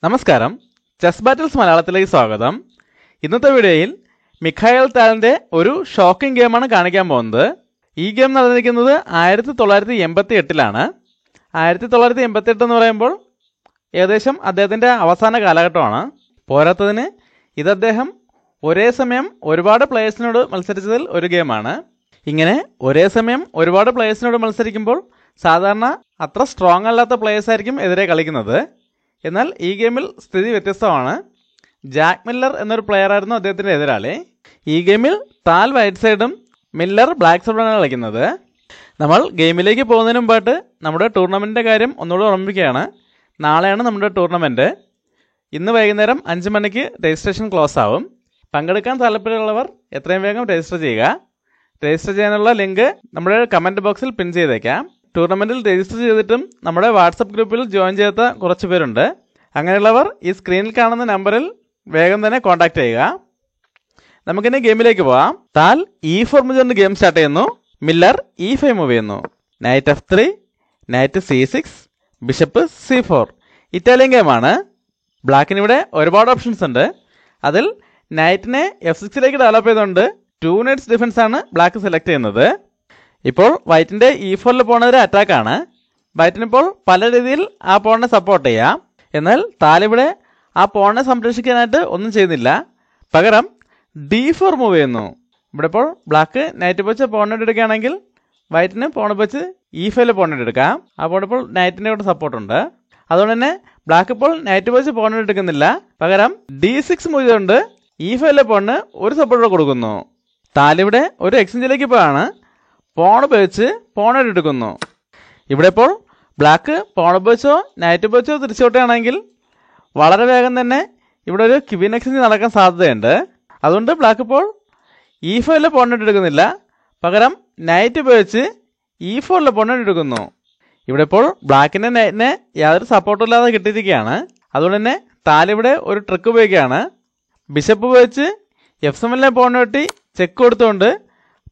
നമസ്കാരം, chess battles മലയാളത്തിലേക്ക് സ്വാഗതം. ഇന്നത്തെ വീഡിയോയിൽ മിഖായൽ താലിൻ്റെ ഒരു ഷോക്കിംഗ് ഗെയിമാണ് കാണിക്കാൻ പോകുന്നത്. ഈ ഗെയിം നടന്നിരിക്കുന്നത് 1988-ലാണ്. 1988 എന്ന് പറയുമ്പോൾ ഏകദേശം അദ്ദേഹത്തിൻ്റെ അവസാന കാലഘട്ടമാണ്. പോരാത്തതിന് ഇത് അദ്ദേഹം ഒരേ സമയം ഒരുപാട് പ്ലേയേഴ്സിനോട് മത്സരിച്ചതിൽ ഒരു ഗെയിമാണ്. ഇങ്ങനെ ഒരേ സമയം ഒരുപാട് പ്ലേയേഴ്സിനോട് മത്സരിക്കുമ്പോൾ സാധാരണ അത്ര സ്ട്രോങ് അല്ലാത്ത പ്ലേയേഴ്സ് ആയിരിക്കും എതിരെ കളിക്കുന്നത്. എന്നാൽ ഈ ഗെയിമിൽ സ്ഥിതി വ്യത്യസ്തമാണ്. ജാക്ക് മില്ലർ എന്നൊരു പ്ലെയറായിരുന്നു അദ്ദേഹത്തിൻ്റെ എതിരാളി. ഈ ഗെയിമിൽ താൽ വൈറ്റ് സൈഡും മില്ലർ ബ്ലാക്ക് സൈഡുമാണ് കളിക്കുന്നത്. നമ്മൾ ഗെയിമിലേക്ക് പോകുന്നതിന് മുമ്പായിട്ട് നമ്മുടെ ടൂർണമെൻറ്റിൻ്റെ കാര്യം ഒന്നുകൂടെ ഓർമ്മിപ്പിക്കുകയാണ്. നാളെയാണ് നമ്മുടെ ടൂർണമെൻറ്റ്. ഇന്ന് വൈകുന്നേരം 5 മണിക്ക് രജിസ്ട്രേഷൻ ക്ലോസ് ആവും. പങ്കെടുക്കാൻ താല്പര്യമുള്ളവർ എത്രയും വേഗം രജിസ്റ്റർ ചെയ്യുക. രജിസ്റ്റർ ചെയ്യാനുള്ള ലിങ്ക് നമ്മുടെ കമൻറ്റ് ബോക്സിൽ പിൻ ചെയ്തേക്കാം. ടൂർണമെൻറ്റിൽ രജിസ്റ്റർ ചെയ്തിട്ടും നമ്മുടെ വാട്സപ്പ് ഗ്രൂപ്പിൽ ജോയിൻ ചെയ്യാത്ത കുറച്ച് പേരുണ്ട്. അങ്ങനെയുള്ളവർ ഈ സ്ക്രീനിൽ കാണുന്ന നമ്പറിൽ വേഗം തന്നെ കോൺടാക്ട് ചെയ്യുക. നമുക്കിനി ഗെയിമിലേക്ക് പോകാം. താൽ E4 മൂവ് കൊണ്ട് ഗെയിം സ്റ്റാർട്ട് ചെയ്യുന്നു. മില്ലർ E5 മൂവ് ചെയ്യുന്നു. Night F3, night C6, bishop C4. Italian ഗെയിമാണ്. ബ്ലാക്കിന് ഇവിടെ ഒരുപാട് ഓപ്ഷൻസ് ഉണ്ട്. അതിൽ നൈറ്റിനെ F6ലേക്ക് ഡെവലപ്പ് ചെയ്തുകൊണ്ട് 2 നൈറ്റ്സ് ഡിഫൻസ് ആണ് ബ്ലാക്ക് സെലക്ട് ചെയ്യുന്നത്. ഇപ്പോൾ വൈറ്റിൻ്റെ E4 പോകുന്നതൊരു അറ്റാക്കാണ്. വൈറ്റിനിപ്പോൾ പല രീതിയിൽ ആ പോണിനെ സപ്പോർട്ട് ചെയ്യാം. എന്നാൽ താലിവിടെ ആ പോണിനെ സംരക്ഷിക്കാനായിട്ട് ഒന്നും ചെയ്യുന്നില്ല. പകരം D4 മൂവ് ചെയ്യുന്നു. ഇവിടെ ഇപ്പോൾ ബ്ലാക്ക് നൈറ്റ് വെച്ച് പോണിട്ട് എടുക്കുകയാണെങ്കിൽ വൈറ്റിന് പോണ് വെച്ച് E5 പോണിട്ട് എടുക്കാം. അപ്പോൾ ഇപ്പോൾ നൈറ്റിൻ്റെ കൂടെ സപ്പോർട്ടുണ്ട്. അതുകൊണ്ട് തന്നെ ബ്ലാക്ക് ഇപ്പോൾ നൈറ്റ് വെച്ച് പോണിട്ട് എടുക്കുന്നില്ല. പകരം D6 മൂവ് ചെയ്തുകൊണ്ട് E5 പോണിന് ഒരു സപ്പോർട്ട് കൊടുക്കുന്നു. താലിവിടെ ഒരു എക്സ്ചേഞ്ചിലേക്ക് പോയാണ്. പോൺ ഉപയോഗിച്ച് പോണായിട്ട് എടുക്കുന്നു. ഇവിടെ ഇപ്പോൾ ബ്ലാക്ക് പോൺ ഉപയോഗിച്ചോ നൈറ്റ് ഉപയോഗിച്ചോ തിരിച്ചോട്ടുകയാണെങ്കിൽ വളരെ വേഗം തന്നെ ഇവിടെ ഒരു ക്വീൻ എക്സ്ചേഞ്ച് നടക്കാൻ സാധ്യതയുണ്ട്. അതുകൊണ്ട് ബ്ലാക്ക് ഇപ്പോൾ E5 പോണായിട്ട് എടുക്കുന്നില്ല. പകരം നൈറ്റ് ഉപയോഗിച്ച് E4 പോണായിട്ട് എടുക്കുന്നു. ഇവിടെ ഇപ്പോൾ ബ്ലാക്കിൻ്റെ നൈറ്റിനെ യാതൊരു സപ്പോർട്ടും ഇല്ലാതെ കിട്ടിയിരിക്കുകയാണ്. അതുകൊണ്ട് തന്നെ താലിവിടെ ഒരു ട്രിക്ക് ഉപയോഗിക്കുകയാണ്. ബിഷപ്പ് ഉപയോഗിച്ച് F7 പോണായിട്ട് ചെക്ക് കൊടുത്തുകൊണ്ട്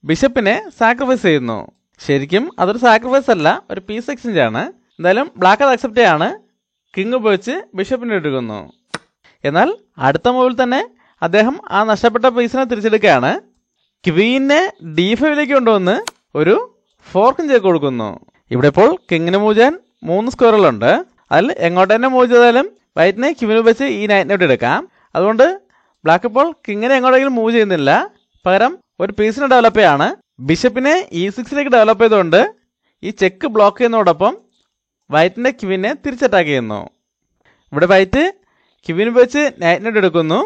ബിഷപ്പിനെ സാക്രിഫൈസ് ചെയ്യുന്നു. ശരിക്കും അതൊരു സാക്രിഫൈസ് അല്ല, ഒരു പീസ് എക്സ്ചേഞ്ച് ആണ്. എന്തായാലും ബ്ലാക്ക് അത് അക്സെപ്റ്റ് ചെയ്യാണ്. കിങ് ഉപയോഗിച്ച് ബിഷപ്പിനെ എടുക്കുന്നു. എന്നാൽ അടുത്ത മൂവിൽ തന്നെ അദ്ദേഹം ആ നഷ്ടപ്പെട്ട പീസിനെ തിരിച്ചെടുക്കുകയാണ്. ക്വീനെ D5 കൊണ്ടുവന്ന് ഒരു ഫോർക്കും ചെക്ക് കൊടുക്കുന്നു. ഇവിടെ ഇപ്പോൾ കിങ്ങിന് മൂവ് ചെയ്യാൻ 3 സ്ക്വയറുകളുണ്ട്. അതിൽ എങ്ങോട്ട് തന്നെ മൂവ് ചെയ്താലും വൈറ്റിനെ ക്വീന് വെച്ച് ഈ നൈറ്റിനോട്ട് എടുക്കാം. അതുകൊണ്ട് ബ്ലാക്ക് ഇപ്പോൾ കിങ്ങിനെ എങ്ങോട്ടെങ്കിലും മൂവ് ചെയ്യുന്നില്ല. പകരം ഒരു പീസിനെ ഡെവലപ്പ് ചെയ്യാണ്. ബിഷപ്പിനെ E6 ഡെവലപ്പ് ചെയ്തുകൊണ്ട് ഈ ചെക്ക് ബ്ലോക്ക് ചെയ്യുന്നതോടൊപ്പം വൈറ്റിൻ്റെ ക്വീനെ തിരിച്ചറ്റാക്ക് ചെയ്യുന്നു. ഇവിടെ വൈറ്റ് ക്വീൻ വെച്ച് നൈറ്റിനോട്ട് എടുക്കുന്നു.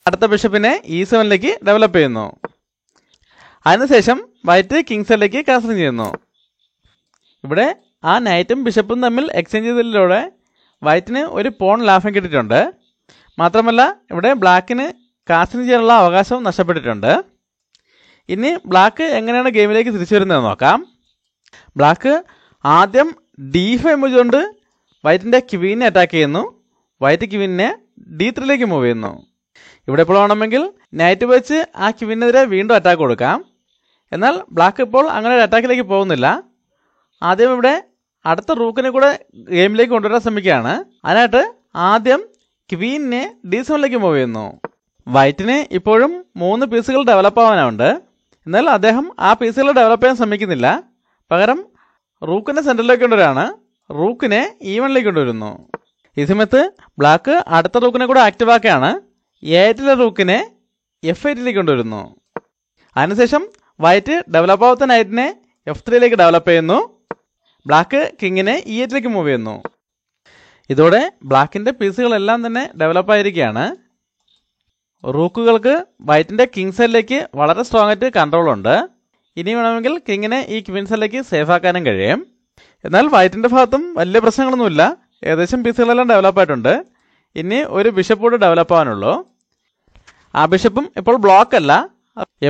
അടുത്ത ബിഷപ്പിനെ E7 ഡെവലപ്പ് ചെയ്യുന്നു. അതിനുശേഷം വൈറ്റ് കിങ്സിലേക്ക് കാസലിംഗ് ചെയ്യുന്നു. ഇവിടെ ആ നൈറ്റും ബിഷപ്പും തമ്മിൽ എക്സ്ചേഞ്ച് ചെയ്തതിലൂടെ വൈറ്റിന് ഒരു പോൺ ലാഭം കിട്ടിയിട്ടുണ്ട്. മാത്രമല്ല ഇവിടെ ബ്ലാക്കിന് കാസലിംഗ് ചെയ്യാനുള്ള അവകാശവും നഷ്ടപ്പെട്ടിട്ടുണ്ട്. ഇനി ബ്ലാക്ക് എങ്ങനെയാണ് ഗെയിമിലേക്ക് തിരിച്ചു വരുന്നതെന്ന് നോക്കാം. ബ്ലാക്ക് ആദ്യം D5 മൂവ് കൊണ്ട് വൈറ്റിൻ്റെ ക്വീനെ അറ്റാക്ക് ചെയ്യുന്നു. വൈറ്റ് ക്വീനെ D3 മൂവ് ചെയ്യുന്നു. ഇവിടെ ഇപ്പോൾ വേണമെങ്കിൽ നൈറ്റ് വെച്ച് ആ ക്വീനെതിരെ വീണ്ടും അറ്റാക്ക് കൊടുക്കാം. എന്നാൽ ബ്ലാക്ക് ഇപ്പോൾ അങ്ങനെ ഒരു അറ്റാക്കിലേക്ക് പോകുന്നില്ല. ആദ്യം ഇവിടെ അടുത്ത റൂക്കിനെ കൂടെ ഗെയിമിലേക്ക് കൊണ്ടുവരാൻ ശ്രമിക്കുകയാണ്. അതിനായിട്ട് ആദ്യം ക്വീനെ D7 മൂവ് ചെയ്യുന്നു. വൈറ്റിന് ഇപ്പോഴും 3 പീസുകൾ ഡെവലപ്പ് ആവാനുണ്ട്. എന്നാൽ അദ്ദേഹം ആ പീസുകൾ ഡെവലപ്പ് ചെയ്യാൻ ശ്രമിക്കുന്നില്ല. പകരം റൂക്കിനെ സെൻറ്ററിലേക്ക് കൊണ്ടുവരാണ്. റൂക്കിനെ E1 കൊണ്ടുവരുന്നു. ഈ സമയത്ത് ബ്ലാക്ക് അടുത്ത റൂക്കിനെ കൂടെ ആക്റ്റീവ് ആക്കുകയാണ്. A8 റൂക്കിനെ F8 കൊണ്ടുവരുന്നു. അതിനുശേഷം വൈറ്റ് ഡെവലപ്പ് ആവാത്ത നൈറ്റിനെ F3 ഡെവലപ്പ് ചെയ്യുന്നു. ബ്ലാക്ക് കിങ്ങിനെ E8 മൂവ് ചെയ്യുന്നു. ഇതോടെ ബ്ലാക്കിൻ്റെ പീസുകളെല്ലാം തന്നെ ഡെവലപ്പ് ആയിരിക്കുകയാണ്. റൂക്കുകൾക്ക് വൈറ്റിൻ്റെ കിങ് സൈഡിലേക്ക് വളരെ സ്ട്രോങ് ആയിട്ട് കൺട്രോൾ ഉണ്ട്. ഇനി വേണമെങ്കിൽ കിങ്ങിനെ ഈ ക്വീൻ സൈഡിലേക്ക് സേഫ് ആക്കാനും കഴിയും. എന്നാൽ വൈറ്റിൻ്റെ ഭാഗത്തും വലിയ പ്രശ്നങ്ങളൊന്നുമില്ല. ഏകദേശം പീസുകളെല്ലാം ഡെവലപ്പ് ആയിട്ടുണ്ട്. ഇനി ഒരു ബിഷപ്പ് കൂടെ ഡെവലപ്പ് ആവാനുള്ളൂ. ആ ബിഷപ്പും ഇപ്പോൾ ബ്ലോക്ക് അല്ല.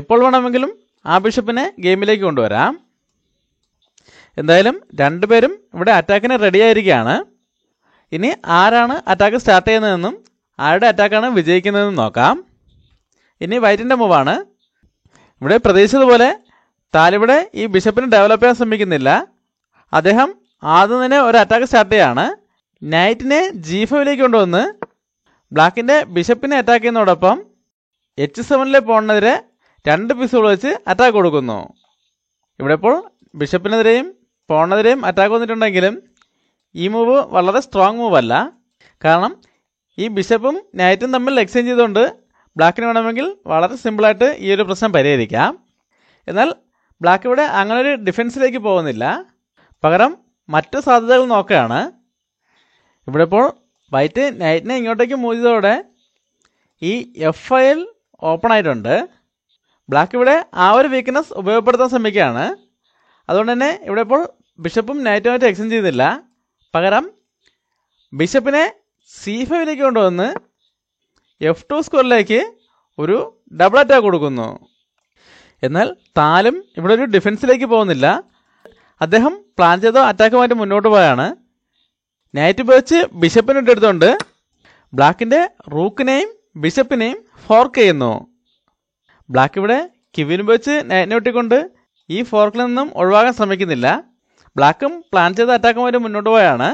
എപ്പോൾ വേണമെങ്കിലും ആ ബിഷപ്പിനെ ഗെയിമിലേക്ക് കൊണ്ടുവരാം. എന്തായാലും രണ്ടുപേരും ഇവിടെ അറ്റാക്കിന് റെഡി ആയിരിക്കുകയാണ്. ഇനി ആരാണ് അറ്റാക്ക് സ്റ്റാർട്ട് ചെയ്യുന്നതെന്നും ആരുടെ അറ്റാക്കാണ് വിജയിക്കുന്നതെന്നും നോക്കാം. ഇനി വൈറ്റിൻ്റെ മൂവാണ്. ഇവിടെ പ്രതീക്ഷിച്ചതുപോലെ താലിവിടെ ഈ ബിഷപ്പിനെ ഡെവലപ്പ് ചെയ്യാൻ ശ്രമിക്കുന്നില്ല. അദ്ദേഹം ആദ്യം തന്നെ ഒരു അറ്റാക്ക് സ്റ്റാർട്ട് ചെയ്യാണ്. നൈറ്റിനെ G5 കൊണ്ടുവന്ന് ബ്ലാക്കിൻ്റെ ബിഷപ്പിനെ അറ്റാക്ക് ചെയ്യുന്നതോടൊപ്പം H7 പോണിനെതിരെ 2 പീസുകൾ വെച്ച് അറ്റാക്ക് കൊടുക്കുന്നു. ഇവിടെ ഇപ്പോൾ ബിഷപ്പിനെതിരെയും പോണിനെതിരെയും അറ്റാക്ക് വന്നിട്ടുണ്ടെങ്കിലും ഈ മൂവ് വളരെ സ്ട്രോങ് മൂവ് അല്ല. കാരണം ഈ ബിഷപ്പും നൈറ്റും തമ്മിൽ എക്സ്ചേഞ്ച് ചെയ്തുകൊണ്ട് ബ്ലാക്കിന് വേണമെങ്കിൽ വളരെ സിമ്പിളായിട്ട് ഈ ഒരു പ്രശ്നം പരിഹരിക്കാം. എന്നാൽ ബ്ലാക്ക് ഇവിടെ അങ്ങനെ ഒരു ഡിഫൻസിലേക്ക് പോകുന്നില്ല. പകരം മറ്റു സാധ്യതകൾ നോക്കുകയാണ്. ഇവിടെ ഇപ്പോൾ വൈറ്റ് നൈറ്റിനെ ഇങ്ങോട്ടേക്ക് മൂവ് ചെയ്തതോടെ ഈ F5 ഓപ്പൺ ആയിട്ടുണ്ട്. ബ്ലാക്ക് ഇവിടെ ആ ഒരു വീക്ക്നെസ് ഉപയോഗപ്പെടുത്താൻ ശ്രമിക്കുകയാണ്. അതുകൊണ്ട് തന്നെ ഇവിടെ ഇപ്പോൾ ബിഷപ്പും നൈറ്റുമായിട്ട് എക്സ്ചേഞ്ച് ചെയ്യുന്നില്ല. പകരം ബിഷപ്പിനെ C5 കൊണ്ടുവന്ന് F2 സ്ക്വയറിലേക്ക് ഒരു ഡബിൾ അറ്റാക്ക് കൊടുക്കുന്നു. എന്നാൽ താലും ഇവിടെ ഒരു ഡിഫൻസിലേക്ക് പോകുന്നില്ല. അദ്ദേഹം പ്ലാൻ ചെയ്ത അറ്റാക്കുമായിട്ട് മുന്നോട്ട് പോയാണ്. നൈറ്റ് ഉപയോഗിച്ച് ബിഷപ്പിനെ ഇട്ടെടുത്തുകൊണ്ട് ബ്ലാക്കിൻ്റെ റൂക്കിനെയും ബിഷപ്പിനെയും ഫോർക്ക് ചെയ്യുന്നു. ബ്ലാക്ക് ഇവിടെ ക്വീൻ ഉപയോഗിച്ച് നൈറ്റിനെ ഒട്ടിക്കൊണ്ട് ഈ ഫോർക്കിൽ നിന്നും ഒഴിവാക്കാൻ ശ്രമിക്കുന്നില്ല. ബ്ലാക്കും പ്ലാൻ ചെയ്ത അറ്റാക്കുമായിട്ട് മുന്നോട്ട് പോയാണ്.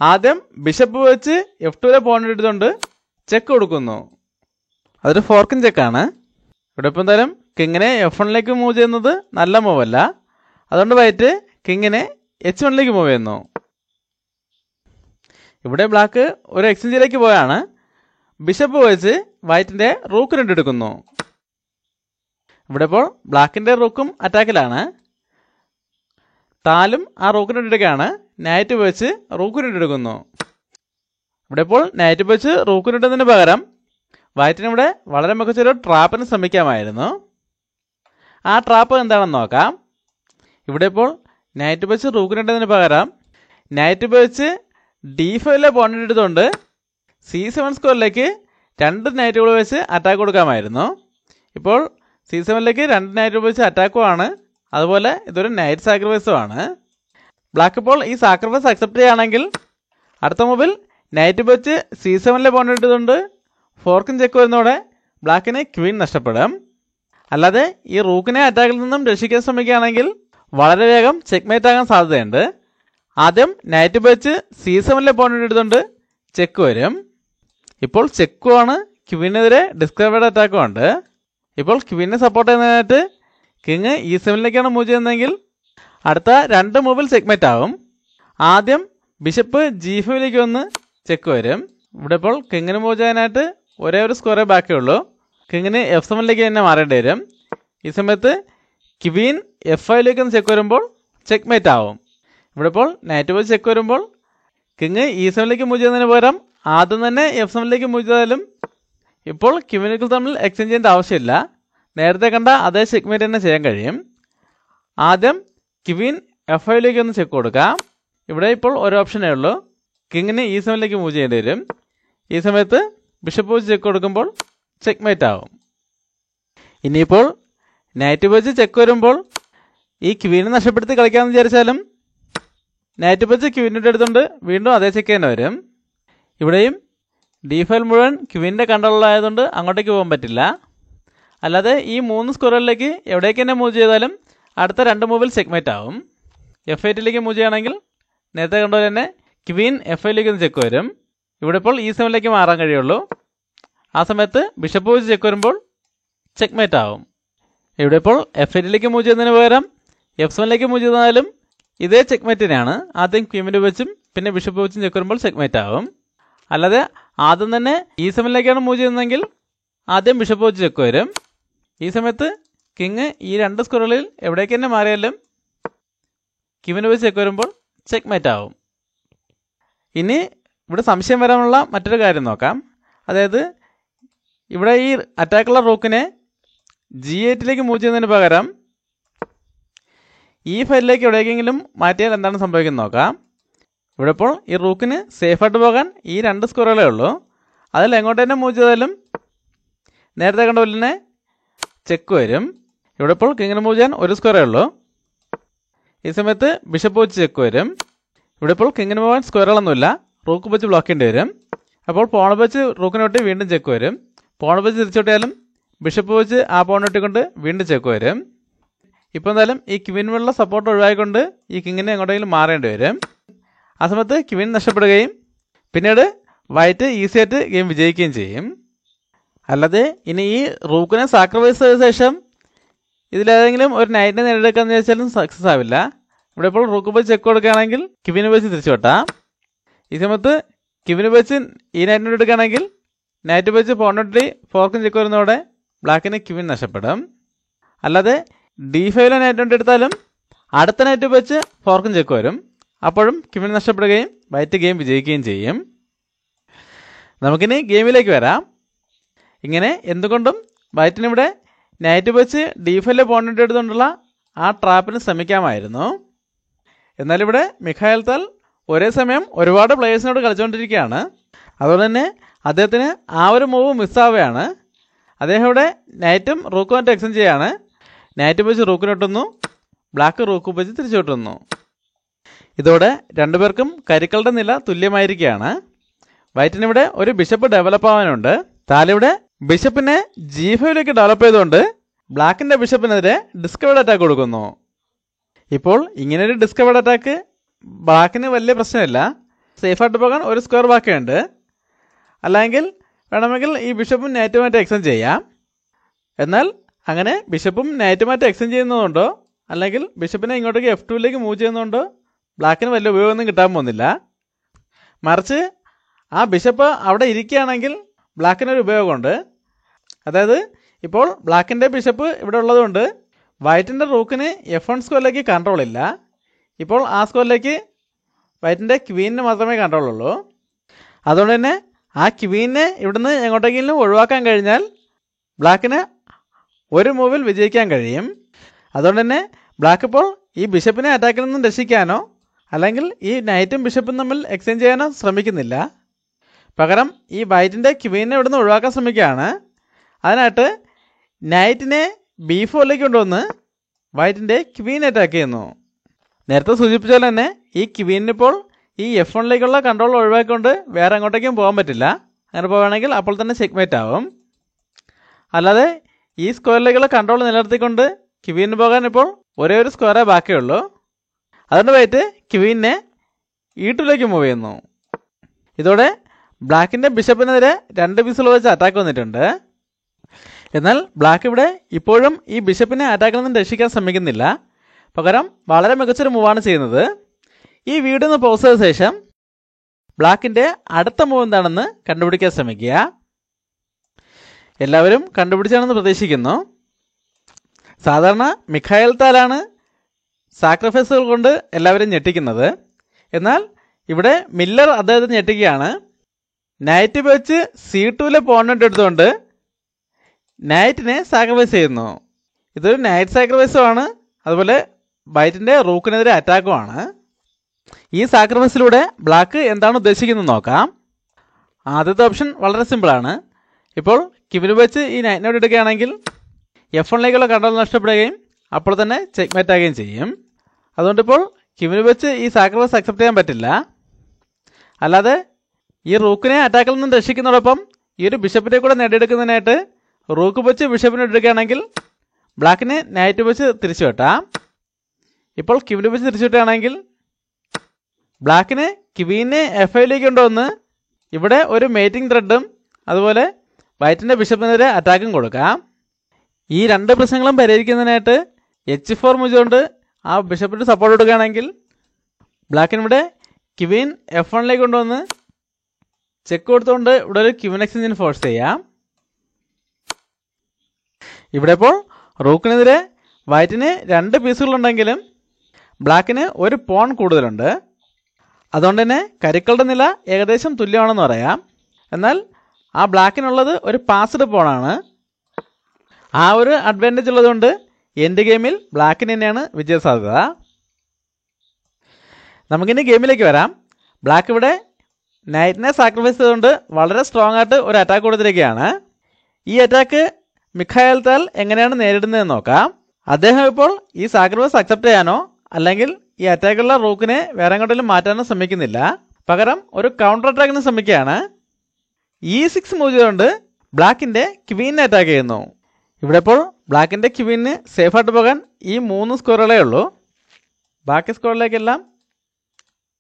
ആദ്യം ബിഷപ്പ് ഉപയോഗിച്ച് F2 പോയിന്റ് എടുത്തുകൊണ്ട് ചെക്ക് കൊടുക്കുന്നു. അതൊരു ഫോർക്കിൻ ചെക്കാണ്. ഇവിടെ ഇപ്പോൾ എന്തായാലും കിങ്ങിനെ F1 മൂവ് ചെയ്യുന്നത് നല്ല മൂവല്ല. അതുകൊണ്ട് വൈറ്റ് കിങ്ങിനെ H1 മൂവ് ചെയ്യുന്നു. ഇവിടെ ബ്ലാക്ക് ഒരു എക്സ്ചേഞ്ചിലേക്ക് പോയാണ്. ബിഷപ്പ് വെച്ച് വൈറ്റിൻ്റെ റൂക്ക് എടുക്കുന്നു. ഇവിടെ ഇപ്പോൾ ബ്ലാക്കിൻ്റെ റൂക്കും അറ്റാക്കിലാണ്. താലും ആ റൂക്കിന് എടുക്കുകയാണ്. നൈറ്റ് വെച്ച് റൂക്കിന് എടുക്കുന്നു. ഇവിടെ ഇപ്പോൾ നൈറ്റ് വെച്ച് റൂക്കിന് ഇടുന്നതിന് പകരം വൈറ്റിനിവിടെ വളരെ മികച്ചൊരു ട്രാപ്പിന് ശ്രമിക്കാമായിരുന്നു. ആ ട്രാപ്പ് എന്താണെന്ന് നോക്കാം. ഇവിടെ ഇപ്പോൾ നൈറ്റ് വെച്ച് റൂക്കിന് ഇടുന്നതിന് പകരം നൈറ്റ് വെച്ച് D5 പോയിന്റ് എടുത്തുകൊണ്ട് C7 സ്ക്വയറിലേക്ക് 2 നൈറ്റുകൾ വെച്ച് അറ്റാക്ക് കൊടുക്കാമായിരുന്നു. ഇപ്പോൾ C7 2 നൈറ്റ് വെച്ച് അറ്റാക്കുമാണ്. അതുപോലെ ഇതൊരു നൈറ്റ് സാക്രിഫൈസും ആണ്. ബ്ലാക്ക് ഇപ്പോൾ ഈ സാക്രിഫൈസ് അക്സെപ്റ്റ് ചെയ്യുകയാണെങ്കിൽ അടുത്ത മൂവിൽ നൈറ്റ് വെച്ച് C7 പോയിന്റ് എടുത്തുകൊണ്ട് ഫോർക്കിൻ ചെക്ക് വരുന്നതോടെ ബ്ലാക്കിന് ക്വീൻ നഷ്ടപ്പെടും. അല്ലാതെ ഈ റൂക്കിനെ അറ്റാക്കിൽ നിന്നും രക്ഷിക്കാൻ ശ്രമിക്കുകയാണെങ്കിൽ വളരെ വേഗം ചെക്ക്മേറ്റ് ആകാൻ സാധ്യതയുണ്ട്. ആദ്യം നൈറ്റ് വെച്ച് C7 പോയിന്റ് എടുത്തുകൊണ്ട് ചെക്ക് വരും. ഇപ്പോൾ ചെക്കുമാണ്, ക്വീനെതിരെ ഡിസ്ക്രൈബേഡ് അറ്റാക്കും ഉണ്ട്. ഇപ്പോൾ ക്വീനെ സപ്പോർട്ട് ചെയ്യുന്നതിനായിട്ട് കിങ് E7 മൂവ് ചെയ്യുന്നതെങ്കിൽ അടുത്ത 2 മൂവിൽ ചെക്ക്മേറ്റ് ആവും. ആദ്യം ബിഷപ്പ് G5 വന്ന് ചെക്ക് വരും. ഇവിടെ ഇപ്പോൾ കിങ്ങിന് മൂവ് ചെയ്യാനായിട്ട് ഒരേ ഒരു സ്ക്വയറേ ബാക്കിയുള്ളൂ. കിങ്ങിന് F7 തന്നെ മാറേണ്ടി വരും. ഈ സമയത്ത് ക്വീൻ F5 ഒന്ന് ചെക്ക് വരുമ്പോൾ ചെക്ക്മേറ്റ് ആവും. ഇവിടെ ഇപ്പോൾ നൈറ്റ് വെച്ച് ചെക്ക് വരുമ്പോൾ കിങ് E7 മൂവ് ചെയ്യുന്നതിന് പകരം ആദ്യം തന്നെ F7 മൂവ് ചെയ്താലും ഇപ്പോൾ ക്വീനുകൾ തമ്മിൽ എക്സ്ചേഞ്ച് ചെയ്യേണ്ട ആവശ്യമില്ല. നേരത്തെ കണ്ട അതേ ചെക്ക്മേറ്റ് തന്നെ ചെയ്യാൻ കഴിയും. ആദ്യം ക്വീൻ F5 ഒന്ന് ചെക്ക് കൊടുക്കാം. ഇവിടെ ഇപ്പോൾ ഒരു ഓപ്ഷനേ ഉള്ളൂ. കിങ്ങിന് E7 മൂവ് ചെയ്യേണ്ടി വരും. ഈ സമയത്ത് ബിഷപ്പ് വെച്ച് ചെക്ക് കൊടുക്കുമ്പോൾ ചെക്ക്മേറ്റ് ആവും. ഇനിയിപ്പോൾ നൈറ്റ് വെച്ച് ചെക്ക് വരുമ്പോൾ ഈ ക്വീനെ നഷ്ടപ്പെടുത്തി കളിക്കാമെന്ന് വിചാരിച്ചാലും നൈറ്റ് വെച്ച് ക്വീനിൻ്റെ എടുത്തുകൊണ്ട് വീണ്ടും അതേ ചെക്ക് തന്നെ വരും. ഇവിടെയും D5 മുഴുവൻ ക്വീനിൻ്റെ കൺട്രോളിലായതുകൊണ്ട് അങ്ങോട്ടേക്ക് പോകാൻ പറ്റില്ല. അല്ലാതെ ഈ 3 സ്ക്വയറുകളിലേക്ക് എവിടേക്ക് തന്നെ മൂവ് ചെയ്താലും അടുത്ത 2 മൂവിൽ ചെക്ക്മേറ്റ് ആവും. F8 മൂവ് ചെയ്യുകയാണെങ്കിൽ നേരത്തെ കണ്ടോ തന്നെ ക്വീൻ F5 ഒന്ന് ചെക്ക് വരും. ഇവിടെ ഇപ്പോൾ E7 മാറാൻ കഴിയുള്ളൂ. ആ സമയത്ത് ബിഷപ്പ് വെച്ച് ചെക്ക് വരുമ്പോൾ ചെക്ക്മേറ്റ് ആവും. ഇവിടെ ഇപ്പോൾ F8 മൂവ് ചെയ്യുന്നതിന് പകരം F7 മൂവ് ചെയ്താലും ഇതേ ചെക്ക്മേറ്റിനെയാണ്. ആദ്യം ക്വീനിൻ്റെ വെച്ചും പിന്നെ ബിഷപ്പ് വെച്ചും ചെക്ക് വരുമ്പോൾ ചെക്ക്മേറ്റ് ആവും. അല്ലാതെ ആദ്യം തന്നെ E7 മൂവ് ചെയ്യുന്നതെങ്കിൽ ആദ്യം ബിഷപ്പ് വെച്ച് ചെക്ക് വരും. ഈ സമയത്ത് കിങ് ഈ 2 സ്ക്വയറുകളിൽ എവിടേക്ക് തന്നെ മാറിയാലും ക്വീനിൻ്റെ വെച്ച് ചെക്ക് വരുമ്പോൾ ചെക്ക്മേറ്റ് ആവും. ഇനി ഇവിടെ സംശയം വരാനുള്ള മറ്റൊരു കാര്യം നോക്കാം. അതായത് ഇവിടെ ഈ അറ്റാക്കുള്ള റൂക്കിനെ G8 മൂവ് ചെയ്യുന്നതിന് പകരം E5 എവിടേക്കെങ്കിലും മാറ്റിയാൽ എന്താണ് സംഭവിക്കുന്നത് നോക്കാം. ഇവിടെ ഇപ്പോൾ ഈ റൂക്കിന് സേഫായിട്ട് പോകാൻ ഈ 2 സ്ക്വയറുകളേ ഉള്ളൂ. അതിൽ എങ്ങോട്ട് തന്നെ മൂവ് ചെയ്താലും നേരത്തെ കണ്ട പോലെ തന്നെ ചെക്ക് വരും. ഇവിടെ ഇപ്പോൾ കിങ്ങിന് മൂവ് ചെയ്യാൻ ഒരു സ്ക്വയറേ ഉള്ളൂ. ഈ സമയത്ത് ബിഷപ്പ് വെച്ച് ചെക്ക് വരും. ഇവിടെ ഇപ്പോൾ കിങ്ങിന് പോകാൻ സ്ക്വയറുകളൊന്നുമില്ല. റൂക്ക് വെച്ച് ബ്ലോക്ക് ചെയ്യേണ്ടി വരും. അപ്പോൾ പോൺ വെച്ച് റൂക്കിനൊട്ടി വീണ്ടും ചെക്ക് വരും. പോൺ വെച്ച് തിരിച്ചോട്ടിയാലും ബിഷപ്പ് വെച്ച് ആ പോണൊട്ടിക്കൊണ്ട് വീണ്ടും ചെക്ക് വരും. ഇപ്പോൾ എന്തായാലും ഈ ക്വീനുള്ള സപ്പോർട്ട് ഒഴിവായിക്കൊണ്ട് ഈ കിങ്ങിനെ എങ്ങോട്ടെങ്കിലും മാറേണ്ടി വരും. ആ സമയത്ത് ക്വീൻ നഷ്ടപ്പെടുകയും പിന്നീട് വൈറ്റ് ഈസി ആയിട്ട് ഗെയിം വിജയിക്കുകയും ചെയ്യും. അല്ലാതെ ഇനി ഈ റൂക്കിനെ സാക്രിഫൈസ് ചെയ്ത ശേഷം ഇതിലേതെങ്കിലും ഒരു നൈറ്റിനെ നേടിയെടുക്കാന്ന് വെച്ചാലും സക്സസ് ആവില്ല. ഇവിടെ ഇപ്പോൾ റൂക്ക് വെച്ച് ചെക്ക് കൊടുക്കുകയാണെങ്കിൽ ക്വീൻ വെച്ച് തിരിച്ചു വെട്ടാം. ഈ സമയത്ത് ക്വീൻ വെച്ച് ഈ നൈറ്റിനോട് എടുക്കുകയാണെങ്കിൽ നൈറ്റ് വെച്ച് പോണോട്ടി ഫോർക്കും ചെക്ക് വരുന്നതോടെ ബ്ലാക്കിന് ക്വീൻ നഷ്ടപ്പെടും. അല്ലാതെ D5 നൈറ്റിനോട് എടുത്താലും അടുത്ത നൈറ്റ് വെച്ച് ഫോർക്കും ചെക്ക് വരും. അപ്പോഴും ക്വീൻ നഷ്ടപ്പെടുകയും വൈറ്റ് ഗെയിം വിജയിക്കുകയും ചെയ്യും. നമുക്കിനി ഗെയിമിലേക്ക് വരാം. ഇങ്ങനെ എന്തുകൊണ്ടും വൈറ്റിനിവിടെ നൈറ്റ് വെച്ച് D5 പോണോട്ടി എടുത്തുകൊണ്ടുള്ള ആ ട്രാപ്പിന് ശ്രമിക്കാമായിരുന്നു. എന്നാലിവിടെ മിഖായൽ താൽ ഒരേ സമയം ഒരുപാട് പ്ലേയേഴ്സിനോട് കളിച്ചുകൊണ്ടിരിക്കുകയാണ്. അതുകൊണ്ട് തന്നെ അദ്ദേഹത്തിന് ആ ഒരു മൂവ് മിസ്സാവുകയാണ്. അദ്ദേഹം ഇവിടെ നൈറ്റും റൂക്കുമായിട്ട് എക്സ്ചേഞ്ച് ചെയ്യാണ്. നൈറ്റ് വെച്ച് റൂക്കിനൊട്ടുന്നു, ബ്ലാക്ക് റൂക്ക് വെച്ച് തിരിച്ചു വിട്ടുന്നു. ഇതോടെ രണ്ടുപേർക്കും കരുക്കളുടെ നില തുല്യമായിരിക്കുകയാണ്. വൈറ്റിനിവിടെ ഒരു ബിഷപ്പ് ഡെവലപ്പ് ആവാനുണ്ട്. താലിവിടെ ബിഷപ്പിനെ G5 ഡെവലപ്പ് ചെയ്തുകൊണ്ട് ബ്ലാക്കിൻ്റെ ബിഷപ്പിനെതിരെ ഡിസ്കവേർഡ് അറ്റാക്ക് കൊടുക്കുന്നു. ഇപ്പോൾ ഇങ്ങനൊരു ഡിസ്കവേർഡ് അറ്റാക്ക് ബ്ലാക്കിന് വലിയ പ്രശ്നമില്ല. സേഫായിട്ട് പോകാൻ ഒരു സ്ക്വയർ ബാക്കിയുണ്ട്. അല്ലെങ്കിൽ വേണമെങ്കിൽ ഈ ബിഷപ്പും നൈറ്റുമായിട്ട് എക്സ്ചേഞ്ച് ചെയ്യാം. എന്നാൽ അങ്ങനെ ബിഷപ്പും നൈറ്റുമായിട്ട് എക്സ്ചേഞ്ച് ചെയ്യുന്നതുകൊണ്ടോ അല്ലെങ്കിൽ ബിഷപ്പിനെ ഇങ്ങോട്ടേക്ക് F2 മൂവ് ചെയ്യുന്നതുകൊണ്ടോ ബ്ലാക്കിന് വലിയ ഉപയോഗമൊന്നും കിട്ടാൻ പോകുന്നില്ല. മറിച്ച് ആ ബിഷപ്പ് അവിടെ ഇരിക്കുകയാണെങ്കിൽ ബ്ലാക്കിനൊരു ഉപയോഗമുണ്ട്. അതായത് ഇപ്പോൾ ബ്ലാക്കിൻ്റെ ബിഷപ്പ് ഇവിടെ ഉള്ളതുകൊണ്ട് വൈറ്റിൻ്റെ റൂക്കിന് F1 സ്ക്വയറിലേക്ക് കൺട്രോൾ ഇല്ല. ഇപ്പോൾ ആ സ്ക്വയറിലേക്ക് വൈറ്റിൻ്റെ ക്വീനിന് മാത്രമേ കൺട്രോൾ ഉള്ളൂ. അതുകൊണ്ട് തന്നെ ആ ക്വീനിനെ ഇവിടുന്ന് എങ്ങോട്ടെങ്കിലും ഒഴിവാക്കാൻ കഴിഞ്ഞാൽ ബ്ലാക്കിന് ഒരു മൂവിൽ വിജയിക്കാൻ കഴിയും. അതുകൊണ്ട് തന്നെ ബ്ലാക്ക് ഇപ്പോൾ ഈ ബിഷപ്പിനെ അറ്റാക്കിൽ നിന്നും രക്ഷിക്കാനോ അല്ലെങ്കിൽ ഈ നൈറ്റും ബിഷപ്പും തമ്മിൽ എക്സ്ചേഞ്ച് ചെയ്യാനോ ശ്രമിക്കുന്നില്ല. പകരം ഈ വൈറ്റിൻ്റെ ക്വീനിനെ ഇവിടുന്ന് ഒഴിവാക്കാൻ ശ്രമിക്കുകയാണ്. അതിനായിട്ട് നൈറ്റിനെ B4 കൊണ്ടുവന്ന് വൈറ്റിൻ്റെ ക്വീൻ അറ്റാക്ക് ചെയ്യുന്നു. നേരത്തെ സൂചിപ്പിച്ച പോലെ തന്നെ ഈ ക്വീനിനിപ്പോൾ ഈ F1 കൺട്രോൾ ഒഴിവാക്കിക്കൊണ്ട് വേറെ എങ്ങോട്ടേക്കും പോകാൻ പറ്റില്ല. അങ്ങനെ പോവുകയാണെങ്കിൽ അപ്പോൾ തന്നെ ചെക്ക്മേറ്റ് ആവും. അല്ലാതെ ഈ സ്ക്വയറിലേക്കുള്ള കൺട്രോൾ നിലനിർത്തിക്കൊണ്ട് ക്വീനിന് പോകാൻ ഇപ്പോൾ ഒരേ ഒരു സ്ക്വയറേ ബാക്കിയുള്ളൂ. അതുകൊണ്ട് വൈറ്റ് ക്വീനിനെ E2 മൂവ് ചെയ്യുന്നു. ഇതോടെ ബ്ലാക്കിൻ്റെ ബിഷപ്പിനെതിരെ 2 പീസുകൾ വെച്ച് അറ്റാക്ക് വന്നിട്ടുണ്ട്. എന്നാൽ ബ്ലാക്ക് ഇവിടെ ഇപ്പോഴും ഈ ബിഷപ്പിനെ അറ്റാക്കിൽ നിന്നും രക്ഷിക്കാൻ ശ്രമിക്കുന്നില്ല. പകരം വളരെ മികച്ചൊരു മൂവാണ് ചെയ്യുന്നത്. ഈ വീഡിയോ ഒന്ന് പോസ് ചെയ്ത ശേഷം ബ്ലാക്കിൻ്റെ അടുത്ത മൂവ് എന്താണെന്ന് കണ്ടുപിടിക്കാൻ ശ്രമിക്കുക. എല്ലാവരും കണ്ടുപിടിച്ചാണെന്ന് പ്രതീക്ഷിക്കുന്നു. സാധാരണ മിഖായൽ താലാണ് സാക്രിഫൈസുകൾ കൊണ്ട് എല്ലാവരും ഞെട്ടിക്കുന്നത്. എന്നാൽ ഇവിടെ മില്ലർ അദ്ദേഹത്തെ ഞെട്ടിക്കുകയാണ്. നൈറ്റ് വെച്ച് C2 പോണോട്ട് എടുത്തുകൊണ്ട് നൈറ്റിനെ സാക്രിഫൈസ് ചെയ്യുന്നു. ഇതൊരു നൈറ്റ് സാക്രിഫൈസുമാണ്. അതുപോലെ വൈറ്റിൻ്റെ റൂക്കിനെതിരെ അറ്റാക്കുമാണ്. ഈ സാക്രിഫൈസിലൂടെ ബ്ലാക്ക് എന്താണ് ഉദ്ദേശിക്കുന്നത് നോക്കാം. ആദ്യത്തെ ഓപ്ഷൻ വളരെ സിമ്പിളാണ്. ഇപ്പോൾ ക്വീൻ വെച്ച് ഈ നൈറ്റിനോട് എടുക്കുകയാണെങ്കിൽ F1 കൺട്രോൾ നഷ്ടപ്പെടുകയും അപ്പോൾ തന്നെ ചെക്ക്മേറ്റ് ആകുകയും ചെയ്യും. അതുകൊണ്ടിപ്പോൾ ക്വീൻ വെച്ച് ഈ സാക്രിഫൈസ് അക്സെപ്റ്റ് ചെയ്യാൻ പറ്റില്ല. അല്ലാതെ ഈ റൂക്കിനെ അറ്റാക്കിൽ നിന്നും രക്ഷിക്കുന്നതോടൊപ്പം ഈ ഒരു ബിഷപ്പിനെ കൂടെ നേടിയെടുക്കുന്നതിനായിട്ട് റൂക്ക് വെച്ച് ബിഷപ്പിനെ എടുക്കുകയാണെങ്കിൽ ബ്ലാക്കിന് നൈറ്റ് വെച്ച് തിരിച്ചു വെട്ടാം. ഇപ്പോൾ ക്വീൻ വെച്ച് തിരിച്ചു വിട്ടുകയാണെങ്കിൽ ബ്ലാക്കിന് ക്വീനെ F5 കൊണ്ടുവന്ന് ഇവിടെ ഒരു മേറ്റിംഗ് ത്രെഡും അതുപോലെ വൈറ്റിൻ്റെ ബിഷപ്പിനെതിരെ അറ്റാക്കും കൊടുക്കാം. ഈ രണ്ട് പ്രശ്നങ്ങളും പരിഹരിക്കുന്നതിനായിട്ട് H4 മുജുകൊണ്ട് ആ ബിഷപ്പിന് സപ്പോർട്ട് കൊടുക്കുകയാണെങ്കിൽ ബ്ലാക്കിനിവിടെ ക്വീൻ F1 കൊണ്ടുവന്ന് ചെക്ക് കൊടുത്തുകൊണ്ട് ഇവിടെ ഒരു ക്വീൻ എക്സ്ചേഞ്ചിന് ഫോഴ്സ് ചെയ്യാം. ഇവിടെ ഇപ്പോൾ റൂക്കിനെതിരെ വൈറ്റിന് 2 പീസുകളുണ്ടെങ്കിലും ബ്ലാക്കിന് ഒരു പോൺ കൂടുതലുണ്ട്. അതുകൊണ്ട് തന്നെ കരുക്കളുടെ നില ഏകദേശം തുല്യമാണെന്ന് പറയാം. എന്നാൽ ആ ബ്ലാക്കിനുള്ളത് ഒരു പാസ്ഡ് പോണാണ്. ആ ഒരു അഡ്വാൻറ്റേജ് ഉള്ളതുകൊണ്ട് എൻഡ് ഗെയിമിൽ ബ്ലാക്കിന് തന്നെയാണ് വിജയസാധ്യത. നമുക്കിനി ഗെയിമിലേക്ക് വരാം. ബ്ലാക്ക് ഇവിടെ നൈറ്റിനെ സാക്രിഫൈസ് ചെയ്തുകൊണ്ട് വളരെ സ്ട്രോങ് ആയിട്ട് ഒരു അറ്റാക്ക് കൊടുത്തിരിക്കുകയാണ്. ഈ അറ്റാക്ക് മിഖായൽ താൽ എങ്ങനെയാണ് നേരിടുന്നതെന്ന് നോക്കാം. അദ്ദേഹം ഇപ്പോൾ ഈ സാക്രിഫൈസ് അക്സെപ്റ്റ് ചെയ്യാനോ അല്ലെങ്കിൽ ഈ അറ്റാക്കുള്ള റൂക്കിനെ വേറെ എങ്ങോട്ടെങ്കിലും മാറ്റാനോ ശ്രമിക്കുന്നില്ല. പകരം ഒരു കൗണ്ടർ അറ്റാക്കിന് ശ്രമിക്കുകയാണ്. E6 മൂവ് ചെയ്തുകൊണ്ട് ബ്ലാക്കിൻ്റെ ക്വീനെ അറ്റാക്ക് ചെയ്യുന്നു. ഇവിടെ ഇപ്പോൾ ബ്ലാക്കിൻ്റെ ക്വീനിന് സേഫായിട്ട് പോകാൻ ഈ 3 സ്ക്വയറുകളേ ഉള്ളൂ. ബാക്കി സ്ക്വയറിലേക്കെല്ലാം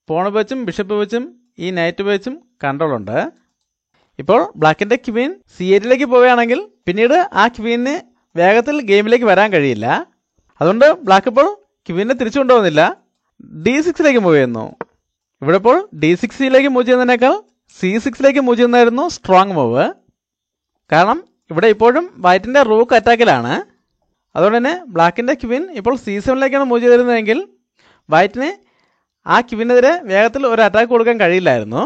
പോൺ വെച്ചും ബിഷപ്പ് വെച്ചും ഈ നൈറ്റ് വെച്ചും കൺട്രോൾ ഉണ്ട്. ഇപ്പോൾ ബ്ലാക്കിൻ്റെ ക്വീൻ C8ലേക്ക് പോവുകയാണെങ്കിൽ പിന്നീട് ആ ക്വീനിന് വേഗത്തിൽ ഗെയിമിലേക്ക് വരാൻ കഴിയില്ല. അതുകൊണ്ട് ബ്ലാക്ക് ഇപ്പോൾ ക്വീനെ തിരിച്ചു കൊണ്ടുപോകുന്നില്ല, D6ലേക്ക് മൂവ് ചെയ്യുന്നു. ഇവിടെ ഇപ്പോൾ D6ലേക്ക് മൂവ് ചെയ്യുന്നതിനേക്കാൾ C6ലേക്ക് മൂവ് ചെയ്യുന്നതായിരുന്നു സ്ട്രോങ് മൂവ്. കാരണം ഇവിടെ ഇപ്പോഴും വൈറ്റിൻ്റെ റൂക്ക് അറ്റാക്കിലാണ്. അതുകൊണ്ട് തന്നെ ബ്ലാക്കിൻ്റെ ക്വീൻ ഇപ്പോൾ C7ലേക്കാണ് മൂവ് ചെയ്തിരുന്നതെങ്കിൽ വൈറ്റിന് ആ ക്വീനെതിരെ വേഗത്തിൽ ഒരു അറ്റാക്ക് കൊടുക്കാൻ കഴിയില്ലായിരുന്നു.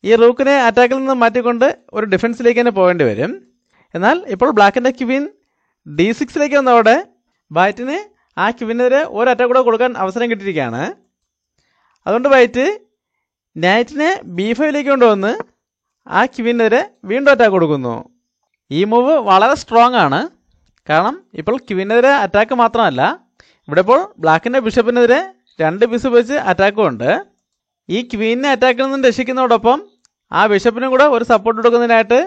ഈ റൂക്കിനെ അറ്റാക്കിൽ നിന്ന് മാറ്റിക്കൊണ്ട് ഒരു ഡിഫൻസിലേക്ക് തന്നെ പോകേണ്ടി വരും. എന്നാൽ ഇപ്പോൾ ബ്ലാക്കിൻ്റെ ക്വീൻ D6ലേക്ക് വന്നതോടെ വൈറ്റിന് ആ ക്വീനെതിരെ ഒരു അറ്റാക്ക് കൂടെ കൊടുക്കാൻ അവസരം കിട്ടിയിരിക്കുകയാണ്. അതുകൊണ്ട് വൈറ്റ് നൈറ്റിനെ B5ലേക്ക് കൊണ്ടുവന്ന് ആ ക്വീനെതിരെ വീണ്ടും അറ്റാക്ക് കൊടുക്കുന്നു. ഈ മൂവ് വളരെ സ്ട്രോങ് ആണ്. കാരണം ഇപ്പോൾ ക്വീനെതിരെ അറ്റാക്ക് മാത്രമല്ല, ഇവിടെ ഇപ്പോൾ ബ്ലാക്കിൻ്റെ ബിഷപ്പിനെതിരെ 2 പീസ് വെച്ച് അറ്റാക്കും ഉണ്ട്. ഈ ക്വീനിനെ അറ്റാക്കിൽ നിന്ന് രക്ഷിക്കുന്നതോടൊപ്പം ആ ബിഷപ്പിനും കൂടെ ഒരു സപ്പോർട്ട് കൊടുക്കുന്നതിനായിട്ട്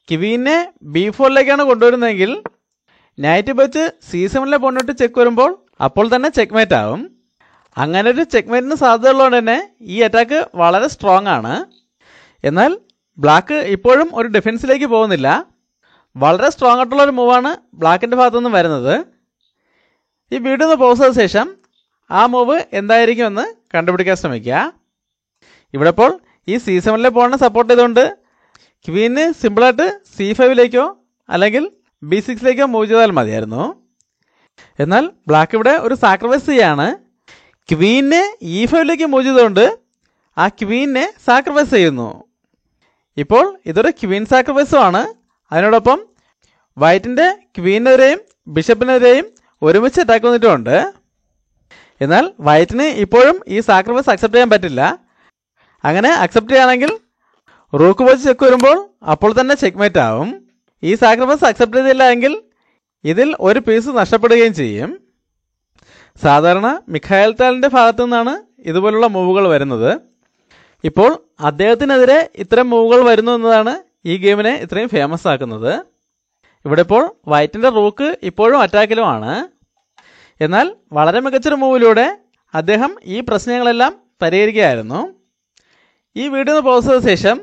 ക്വീനെ B4ലേക്കാണ് കൊണ്ടുവരുന്നതെങ്കിൽ നൈറ്റ് വെച്ച് C7ലെ പോണിട്ട് ചെക്ക് വരുമ്പോൾ അപ്പോൾ തന്നെ ചെക്ക്മേറ്റ് ആവും. അങ്ങനെ ഒരു ചെക്ക്മേറ്റിന് സാധ്യത ഉള്ളതുകൊണ്ട് തന്നെ ഈ അറ്റാക്ക് വളരെ സ്ട്രോങ് ആണ്. എന്നാൽ ബ്ലാക്ക് ഇപ്പോഴും ഒരു ഡിഫൻസിലേക്ക് പോകുന്നില്ല. വളരെ സ്ട്രോങ് ആയിട്ടുള്ളൊരു മൂവാണ് ബ്ലാക്കിൻ്റെ ഭാഗത്തുനിന്ന് വരുന്നത്. ഈ വീഡിയോ ഒന്ന് പോസ് ചെയ്ത ശേഷം ആ മൂവ് എന്തായിരിക്കുമെന്ന് കണ്ടുപിടിക്കാൻ ശ്രമിക്കുക. ഇവിടെ ഇപ്പോൾ ഈ C7ലെ പോണിനെ സപ്പോർട്ട് ചെയ്തുകൊണ്ട് ക്വീന് സിമ്പിളായിട്ട് C5ലേക്കോ അല്ലെങ്കിൽ B6ലേക്കോ മൂവ് ചെയ്താൽ മതിയായിരുന്നു. എന്നാൽ ബ്ലാക്ക് ഇവിടെ ഒരു സാക്രിഫൈസ് ചെയ്യാണ്. ക്വീനെ E5ലേക്ക് മൂവ് ചെയ്തുകൊണ്ട് ആ ക്വീനെ സാക്രിഫൈസ് ചെയ്യുന്നു. ഇപ്പോൾ ഇതൊരു ക്വീൻ സാക്രിഫൈസും ആണ്. അതിനോടൊപ്പം വൈറ്റിൻ്റെ ക്വീനെതിരെയും ബിഷപ്പിനെതിരെയും ഒരുമിച്ച് അറ്റാക്ക് വന്നിട്ടുമുണ്ട്. എന്നാൽ വൈറ്റിന് ഇപ്പോഴും ഈ സാക്രിഫൈസ് അക്സെപ്റ്റ് ചെയ്യാൻ പറ്റില്ല. അങ്ങനെ അക്സെപ്റ്റ് ചെയ്യുകയാണെങ്കിൽ റൂക്ക് വെച്ച് ചെക്ക് വരുമ്പോൾ അപ്പോൾ തന്നെ ചെക്ക്മേറ്റ് ആവും. ഈ സാക്രിഫൈസ് അക്സെപ്റ്റ് ചെയ്തില്ല എങ്കിൽ ഇതിൽ ഒരു പീസ് നഷ്ടപ്പെടുകയും ചെയ്യും. സാധാരണ മിഖായൽ താലിൻ്റെ ഭാഗത്തു നിന്നാണ് ഇതുപോലുള്ള മൂവുകൾ വരുന്നത്. ഇപ്പോൾ അദ്ദേഹത്തിനെതിരെ ഇത്തരം മൂവുകൾ വരുന്നു എന്നതാണ് ഈ ഗെയിമിനെ ഇത്രയും ഫേമസ് ആക്കുന്നത്. ഇവിടെ ഇപ്പോൾ വൈറ്റിൻ്റെ റൂക്ക് ഇപ്പോഴും അറ്റാക്കിലുമാണ്. എന്നാൽ വളരെ മികച്ചൊരു മൂവിലൂടെ അദ്ദേഹം ഈ പ്രശ്നങ്ങളെല്ലാം പരിഹരിക്കുകയായിരുന്നു. ഈ വീഡിയോ ഒന്ന് പോസ് ചെയ്ത ശേഷം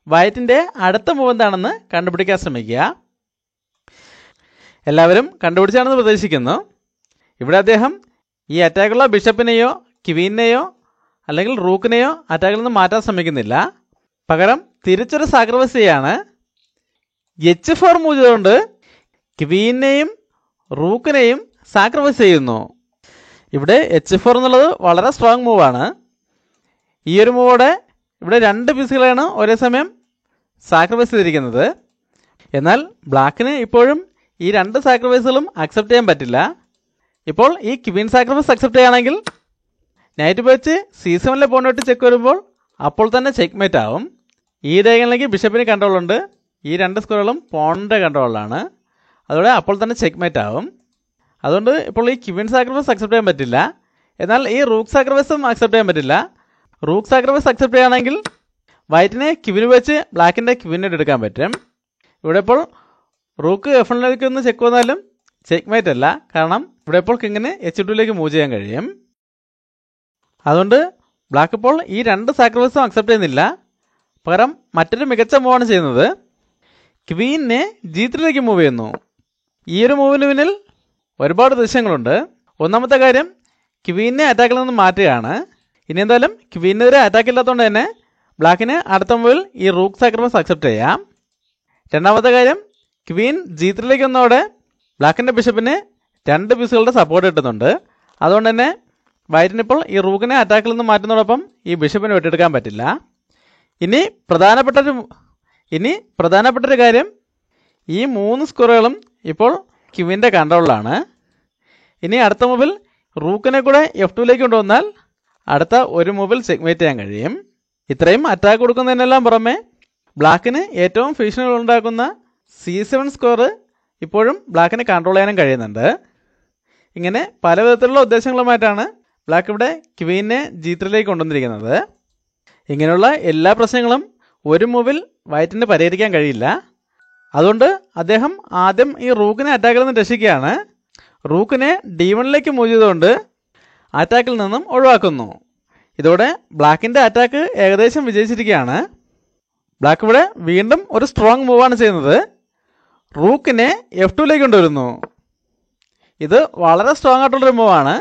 വൈറ്റിൻ്റെ അടുത്ത മൂവ് എന്താണെന്ന് കണ്ടുപിടിക്കാൻ ശ്രമിക്കുക. എല്ലാവരും കണ്ടുപിടിച്ചാണെന്ന് പ്രതീക്ഷിക്കുന്നു. ഇവിടെ അദ്ദേഹം ഈ അറ്റാക്കുള്ള ബിഷപ്പിനെയോ ക്വീനെയോ അല്ലെങ്കിൽ റൂക്കിനെയോ അറ്റാക്കിൽ നിന്ന് മാറ്റാൻ ശ്രമിക്കുന്നില്ല. പകരം തിരിച്ചൊരു സാക്രിഫൈസ് ചെയ്യാണ്. H4 മൂവ് ചെയ്തുകൊണ്ട് ക്വീനെയും റൂക്കിനെയും സാക്രിഫൈസ് ചെയ്യുന്നു. ഇവിടെ H4 എന്നുള്ളത് വളരെ സ്ട്രോങ് മൂവാണ്. ഈ ഒരു മൂവോടെ ഇവിടെ 2 പീസുകളാണ് ഒരേ സമയം സാക്രിഫൈസ് ചെയ്തിരിക്കുന്നത്. എന്നാൽ ബ്ലാക്കിന് ഇപ്പോഴും ഈ 2 സാക്രിഫൈസുകളും അക്സെപ്റ്റ് ചെയ്യാൻ പറ്റില്ല. ഇപ്പോൾ ഈ ക്വീൻ സാക്രിഫൈസ് അക്സെപ്റ്റ് ചെയ്യുകയാണെങ്കിൽ നൈറ്റ് വെച്ച് C7ലെ പോണിട്ട് ചെക്ക് വരുമ്പോൾ അപ്പോൾ തന്നെ ചെക്ക്മേറ്റ് ആവും. ഈ ഡയഗണലിലേക്ക് ബിഷപ്പിന് കൺട്രോൾ ഉണ്ട്. ഈ 2 സ്ക്വയറുകളും പോണിൻ്റെ കൺട്രോളിലാണ്. അതോടെ അപ്പോൾ തന്നെ ചെക്ക്മേറ്റ് ആവും. അതുകൊണ്ട് ഇപ്പോൾ ഈ ക്വീൻ സാക്രിഫൈസ് അക്സെപ്റ്റ് ചെയ്യാൻ പറ്റില്ല. എന്നാൽ ഈ റൂക്ക് സാക്രിഫൈസും അക്സെപ്റ്റ് ചെയ്യാൻ പറ്റില്ല. റൂക്ക് സാക്രിഫൈസ് അക്സെപ്റ്റ് ചെയ്യുകയാണെങ്കിൽ വൈറ്റിനെ ക്വീൻ വെച്ച് ബ്ലാക്കിൻ്റെ ക്വീനെ എടുക്കാൻ പറ്റും. ഇവിടെ ഇപ്പോൾ റൂക്ക് F1ലേക്ക് ഒന്ന് ചെക്ക് വന്നാലും ചെക്ക്മേറ്റ് അല്ല. കാരണം ഇവിടെ ഇപ്പോൾ കിങ്ങിന് H2ലേക്ക് മൂവ് ചെയ്യാൻ കഴിയും. അതുകൊണ്ട് ബ്ലാക്ക് ഇപ്പോൾ ഈ 2 സാക്രിഫൈസും അക്സെപ്റ്റ് ചെയ്യുന്നില്ല. പകരം മറ്റൊരു മികച്ച മൂവാണ് ചെയ്യുന്നത്. ക്വീനെ G3ലേക്ക് മൂവ് ചെയ്യുന്നു. ഈ ഒരു മൂവിന് പിന്നിൽ ഒരുപാട് ദൃശ്യങ്ങളുണ്ട്. ഒന്നാമത്തെ കാര്യം ക്വീനെ അറ്റാക്കിൽ നിന്ന് മാറ്റുകയാണ്. ഇനി എന്തായാലും ക്വീനെതിരെ അറ്റാക്ക് ഇല്ലാത്തതുകൊണ്ട് തന്നെ ബ്ലാക്കിന് അടുത്ത മൂവിൽ ഈ റൂക്ക് സാക്രിഫൈസ് അക്സെപ്റ്റ് ചെയ്യാം. രണ്ടാമത്തെ കാര്യം ക്വീൻ G3ലേക്ക് വന്നതോടെ ബ്ലാക്കിൻ്റെ ബിഷപ്പിന് 2 പീസുകളുടെ സപ്പോർട്ട് കിട്ടുന്നുണ്ട്. അതുകൊണ്ട് തന്നെ വൈറ്റിനിപ്പോൾ ഈ റൂക്കിനെ അറ്റാക്കിൽ നിന്ന് മാറ്റുന്നതോടൊപ്പം ഈ ബിഷപ്പിനെ വെട്ടിയെടുക്കാൻ പറ്റില്ല. ഇനി പ്രധാനപ്പെട്ടൊരു കാര്യം ഈ 3 സ്ക്വയറുകളും ഇപ്പോൾ ക്വീൻ്റെ കൺട്രോളിലാണ്. ഇനി അടുത്ത മൂവിൽ റൂക്കിനെ കൂടെ F2ലേക്ക് കൊണ്ടുവന്നാൽ അടുത്ത ഒരു മൂവിൽ ചെക്ക്മേറ്റ് ചെയ്യാൻ കഴിയും. ഇത്രയും അറ്റാക്ക് കൊടുക്കുന്നതിനെല്ലാം പുറമെ ബ്ലാക്കിന് ഏറ്റവും ഭീഷണികൾ ഉണ്ടാക്കുന്ന C7 സ്ക്വയർ ഇപ്പോഴും ബ്ലാക്കിന് കൺട്രോൾ ചെയ്യാനും കഴിയുന്നുണ്ട്. ഇങ്ങനെ പല വിധത്തിലുള്ള ഉദ്ദേശങ്ങളുമായിട്ടാണ് ബ്ലാക്ക് ഇവിടെ ക്വീനെ G3ലേക്ക് കൊണ്ടുവന്നിരിക്കുന്നത്. ഇങ്ങനെയുള്ള എല്ലാ പ്രശ്നങ്ങളും ഒരു മൂവിൽ വൈറ്റിന് പരിഹരിക്കാൻ കഴിയില്ല. അതുകൊണ്ട് അദ്ദേഹം ആദ്യം ഈ റൂക്കിനെ അറ്റാക്കിൽ നിന്ന് രക്ഷിക്കുകയാണ്. റൂക്കിനെ D1ലേക്ക് മൂവ് ചെയ്തുകൊണ്ട് അറ്റാക്കിൽ നിന്നും ഒഴിവാക്കുന്നു. ഇതോടെ ബ്ലാക്കിൻ്റെ അറ്റാക്ക് ഏകദേശം വിജയിച്ചിരിക്കുകയാണ്. ബ്ലാക്ക് ഇവിടെ വീണ്ടും ഒരു സ്ട്രോങ് മൂവാണ് ചെയ്യുന്നത്. റൂക്കിനെ F2ലേക്ക് കൊണ്ടുവരുന്നു. ഇത് വളരെ സ്ട്രോങ് ആയിട്ടുള്ളൊരു മൂവാണ്.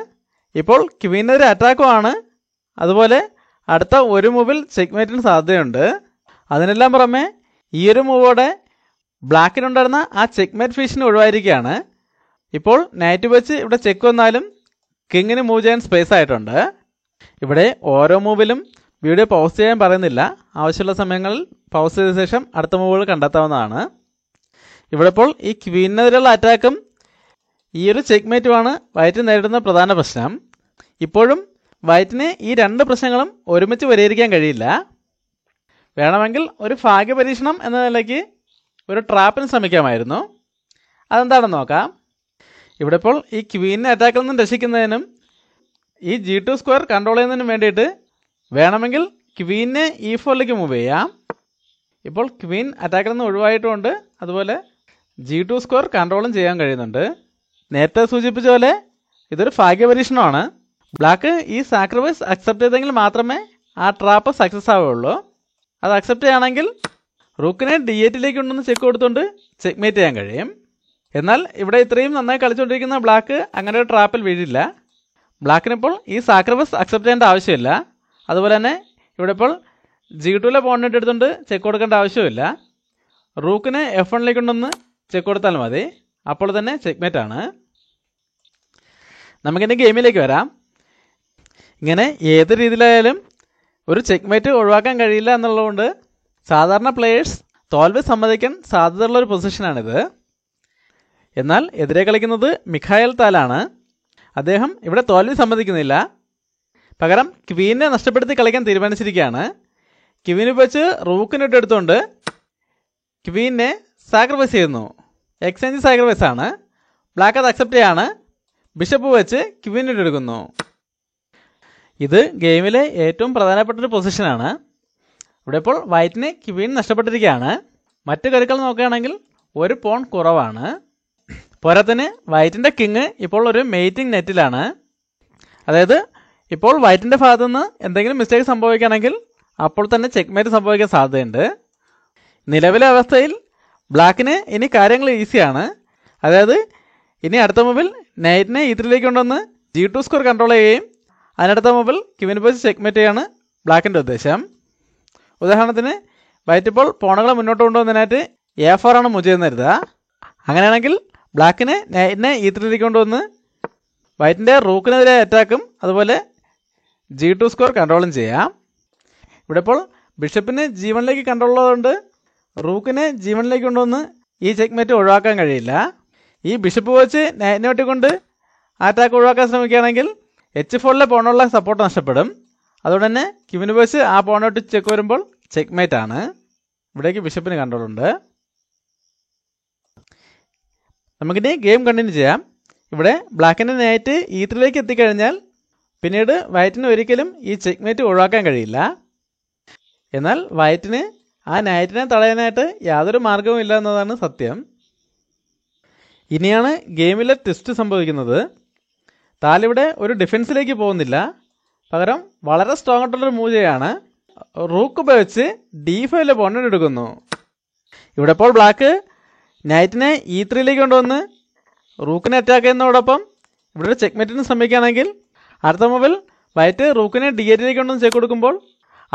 ഇപ്പോൾ ക്വീനെതിരെ അറ്റാക്കുമാണ്. അതുപോലെ അടുത്ത ഒരു മൂവിൽ ചെക്ക്മേറ്റിന് സാധ്യതയുണ്ട്. അതിനെല്ലാം പുറമെ ഈ ഒരു മൂവോടെ ബ്ലാക്കിനുണ്ടായിരുന്ന ആ ചെക്ക്മേറ്റ് ഫിഷിന് ഒഴിവായിരിക്കുകയാണ്. ഇപ്പോൾ നൈറ്റ് വെച്ച് ഇവിടെ ചെക്ക് വന്നാലും കിങ്ങിന് മൂവ് ചെയ്യാൻ സ്പേസ് ആയിട്ടുണ്ട്. ഇവിടെ ഓരോ മൂവിലും വീഡിയോ പൗസ് ചെയ്യാൻ പറയുന്നില്ല. ആവശ്യമുള്ള സമയങ്ങളിൽ പൗസ് ചെയ്ത ശേഷം അടുത്ത മൂവുകൾ കണ്ടെത്താവുന്നതാണ്. ഇവിടെ ഇപ്പോൾ ഈ ക്വീനെതിരെയുള്ള അറ്റാക്കും ഈ ഒരു ചെക്ക്മേറ്റുമാണ് വൈറ്റ് നേരിടുന്ന പ്രധാന പ്രശ്നം. ഇപ്പോഴും വൈറ്റിന് ഈ രണ്ട് പ്രശ്നങ്ങളും ഒരുമിച്ച് പരിഹരിക്കാൻ കഴിയില്ല. വേണമെങ്കിൽ ഒരു ഭാഗ്യപരീക്ഷണം എന്ന നിലയ്ക്ക് ഒരു ട്രാപ്പിന് ശ്രമിക്കാമായിരുന്നു. അതെന്താണെന്ന് നോക്കാം. ഇവിടെ ഇപ്പോൾ ഈ ക്വീനിനെ അറ്റാക്കിൽ നിന്നും രക്ഷിക്കുന്നതിനും ഈ G2 കൺട്രോൾ ചെയ്യുന്നതിനും വേണ്ടിയിട്ട് വേണമെങ്കിൽ ക്വീനിനെ E4ലേക്ക് മൂവ് ചെയ്യാം. ഇപ്പോൾ ക്വീൻ അറ്റാക്കിൽ നിന്ന് ഒഴിവായിട്ടുമുണ്ട്. അതുപോലെ G2 കൺട്രോളും ചെയ്യാൻ കഴിയുന്നുണ്ട്. നേരത്തെ സൂചിപ്പിച്ച പോലെ ഇതൊരു ഭാഗ്യപരീക്ഷണമാണ്. ബ്ലാക്ക് ഈ സാക്രിഫൈസ് അക്സെപ്റ്റ് ചെയ്തെങ്കിൽ മാത്രമേ ആ ട്രാപ്പ് സക്സസ് ആവുകയുള്ളൂ. അത് അക്സെപ്റ്റ് ചെയ്യുകയാണെങ്കിൽ റൂക്കിനെ D8ലേക്ക് കൊണ്ടൊന്ന് ചെക്ക് കൊടുത്തുകൊണ്ട് ചെക്ക്മേറ്റ് ചെയ്യാൻ കഴിയും. എന്നാൽ ഇവിടെ ഇത്രയും നന്നായി കളിച്ചുകൊണ്ടിരിക്കുന്ന ബ്ലാക്ക് അങ്ങനെ ഒരു ട്രാപ്പിൽ വീഴില്ല. ബ്ലാക്കിനിപ്പോൾ ഈ സാക്രിഫൈസ് അക്സെപ്റ്റ് ചെയ്യേണ്ട ആവശ്യമില്ല. അതുപോലെ തന്നെ ഇവിടെ ഇപ്പോൾ G2ലെ പോയിന്റ് എടുത്തുകൊണ്ട് ചെക്ക് കൊടുക്കേണ്ട ആവശ്യമില്ല. റൂക്കിനെ F1ലേക്ക് കൊണ്ടൊന്ന് ചെക്ക് കൊടുത്താൽ മതി. അപ്പോൾ തന്നെ ചെക്ക്മേറ്റ് ആണ്. നമുക്കിനി ഗെയിമിലേക്ക് വരാം. ഇങ്ങനെ ഏത് രീതിയിലായാലും ഒരു ചെക്ക്മേറ്റ് ഒഴിവാക്കാൻ കഴിയില്ല എന്നുള്ളതുകൊണ്ട് സാധാരണ പ്ലേയേഴ്സ് തോൽവി സമ്മതിക്കാൻ സാധ്യതയുള്ളൊരു പൊസിഷനാണിത്. എന്നാൽ എതിരെ കളിക്കുന്നത് മിഖായൽ താലാണ്. അദ്ദേഹം ഇവിടെ തോൽവി സമ്മതിക്കുന്നില്ല. പകരം ക്വീനെ നഷ്ടപ്പെടുത്തി കളിക്കാൻ തീരുമാനിച്ചിരിക്കുകയാണ്. ക്വീന് വെച്ച് റൂക്കിനിട്ട് എടുത്തുകൊണ്ട് ക്വീനെ സാക്രിഫൈസ് ചെയ്യുന്നു. എക്സ്ചേഞ്ച് സാക്രിഫൈസ് ആണ്. ബ്ലാക്ക് അത് അക്സെപ്റ്റ് ചെയ്യാണ്. ബിഷപ്പ് വെച്ച് ക്വീനിട്ട് എടുക്കുന്നു. ഇത് ഗെയിമിലെ ഏറ്റവും പ്രധാനപ്പെട്ട ഒരു പൊസിഷനാണ്. ഇവിടെ ഇപ്പോൾ വൈറ്റിന് ക്വീൻ നഷ്ടപ്പെട്ടിരിക്കുകയാണ്. മറ്റു കരുക്കൾ നോക്കുകയാണെങ്കിൽ ഒരു പോൺ കുറവാണ്. പോരാത്തതിന് വൈറ്റിൻ്റെ കിങ് ഇപ്പോൾ ഒരു മെയ്റ്റിംഗ് നെറ്റിലാണ്. അതായത് ഇപ്പോൾ വൈറ്റിൻ്റെ ഭാഗത്തു നിന്ന് എന്തെങ്കിലും മിസ്റ്റേക്ക് സംഭവിക്കുകയാണെങ്കിൽ അപ്പോൾ തന്നെ ചെക്ക്മേറ്റ് സംഭവിക്കാൻ സാധ്യതയുണ്ട്. നിലവിലെ അവസ്ഥയിൽ ബ്ലാക്കിന് ഇനി കാര്യങ്ങൾ ഈസിയാണ്. അതായത് ഇനി അടുത്ത മൂവിൽ നൈറ്റിനെ E3ലേക്ക് കൊണ്ടുവന്ന് G2 കൺട്രോൾ ചെയ്യുകയും അതിനടുത്ത മൂവിൽ ക്വീൻ വെച്ച് ചെക്ക്മേറ്റ് ചെയ്യാണ് ബ്ലാക്കിൻ്റെ ഉദ്ദേശം. ഉദാഹരണത്തിന് വൈറ്റ് ഇപ്പോൾ പോണുകളെ മുന്നോട്ട് കൊണ്ടുവന്നതിനായിട്ട് A4 ആണ് മൂവ് ചെയ്യുന്ന കരുതുക. അങ്ങനെയാണെങ്കിൽ ബ്ലാക്കിന് നൈറ്റിനെ E3ലേക്ക് കൊണ്ടുവന്ന് വൈറ്റിൻ്റെ റൂക്കിനെതിരെ അറ്റാക്കും അതുപോലെ G2 കൺട്രോളും ചെയ്യാം. ഇവിടെ ഇപ്പോൾ ബിഷപ്പിന് G1ലേക്ക് കൺട്രോൾ ഉള്ളതുകൊണ്ട് റൂക്കിനെ G1ലേക്ക് കൊണ്ടുവന്ന് ഈ ചെക്ക്മേറ്റ് ഒഴിവാക്കാൻ കഴിയില്ല. ഈ ബിഷപ്പ് വെച്ച് നൈറ്റിനെ ഒട്ടിക്കൊണ്ട് ആ അറ്റാക്ക് ഒഴിവാക്കാൻ ശ്രമിക്കുകയാണെങ്കിൽ H4ലെ പോണുള്ള സപ്പോർട്ട് നഷ്ടപ്പെടും. അതുകൊണ്ട് തന്നെ ക്വീന് വെച്ച് ആ പോണോട്ട് ചെക്ക് വരുമ്പോൾ ചെക്ക്മേറ്റ് ആണ്. ഇവിടേക്ക് ബിഷപ്പിന് കൺട്രോൾ ഉണ്ട്. നമുക്കിനി ഗെയിം കണ്ടിന്യൂ ചെയ്യാം. ഇവിടെ ബ്ലാക്കിൻ്റെ നൈറ്റ് E3ലേക്ക് എത്തിക്കഴിഞ്ഞാൽ പിന്നീട് വൈറ്റിന് ഒരിക്കലും ഈ ചെക്ക്മേറ്റ് ഒഴിവാക്കാൻ കഴിയില്ല. എന്നാൽ വൈറ്റിന് ആ നൈറ്റിനെ തടയാനായിട്ട് യാതൊരു മാർഗവും ഇല്ല എന്നതാണ് സത്യം. ഇനിയാണ് ഗെയിമിലെ ട്വിസ്റ്റ് സംഭവിക്കുന്നത്. താലിവിടെ ഒരു ഡിഫൻസിലേക്ക് പോകുന്നില്ല. പകരം വളരെ സ്ട്രോങ് ആയിട്ടുള്ളൊരു മൂവ് ചെയ്യാണ്. റൂക്ക് ഉപയോഗിച്ച് D5ലെ പോയിന്റ് എടുക്കുന്നു. ഇവിടെ ഇപ്പോൾ ബ്ലാക്ക് നൈറ്റിനെ E3ലേക്ക് കൊണ്ടുവന്ന് റൂക്കിനെ അറ്റാക്ക് ചെയ്യുന്നതോടൊപ്പം ഇവിടെ ഒരു ചെക്ക്മേറ്റിന് ശ്രമിക്കുകയാണെങ്കിൽ അടുത്ത മൂവിൽ വൈറ്റ് റൂക്കിനെ D8ലേക്ക് കൊണ്ടുവന്ന് ചെക്ക് കൊടുക്കുമ്പോൾ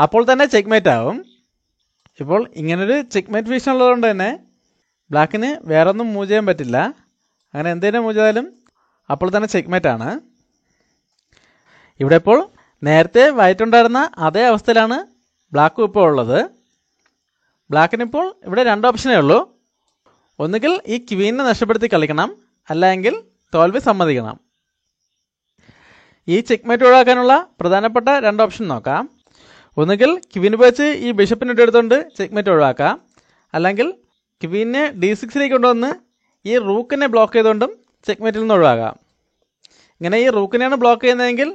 അപ്പോൾ തന്നെ ചെക്ക്മേറ്റ് ആവും. ഇപ്പോൾ ഇങ്ങനൊരു ചെക്ക്മേറ്റ് ഫീഷൻ ഉള്ളതുകൊണ്ട് തന്നെ ബ്ലാക്കിന് വേറെ ഒന്നും മൂവ് ചെയ്യാൻ പറ്റില്ല. അങ്ങനെ എന്തെങ്കിലും മൂവ് ചെയ്താലും അപ്പോൾ തന്നെ ചെക്ക്മേറ്റ് ആണ്. ഇവിടെ ഇപ്പോൾ നേരത്തെ വൈറ്റ് ഉണ്ടായിരുന്ന അതേ അവസ്ഥയിലാണ് ബ്ലാക്കും ഇപ്പോൾ ഉള്ളത്. ബ്ലാക്കിനിപ്പോൾ ഇവിടെ രണ്ട് ഓപ്ഷനേ ഉള്ളൂ. ഒന്നുകിൽ ഈ ക്വീനിനെ നഷ്ടപ്പെടുത്തി കളിക്കണം, അല്ലെങ്കിൽ തോൽവി സമ്മതിക്കണം. ഈ ചെക്ക്മേറ്റ് ഒഴിവാക്കാനുള്ള പ്രധാനപ്പെട്ട രണ്ട് ഓപ്ഷൻ നോക്കാം. ഒന്നുകിൽ ക്വീൻ വെച്ച് ഈ ബിഷപ്പിനെ എടുത്തുകൊണ്ട് ചെക്ക്മേറ്റ് ഒഴിവാക്കാം, അല്ലെങ്കിൽ ക്വീനെ D6ലേക്ക് കൊണ്ടുവന്ന് ഈ റൂക്കിനെ ബ്ലോക്ക് ചെയ്തുകൊണ്ടും ചെക്ക്മേറ്റിൽ നിന്ന് ഒഴിവാക്കാം. ഇങ്ങനെ ഈ റൂക്കിനെയാണ് ബ്ലോക്ക് ചെയ്യുന്നതെങ്കിൽ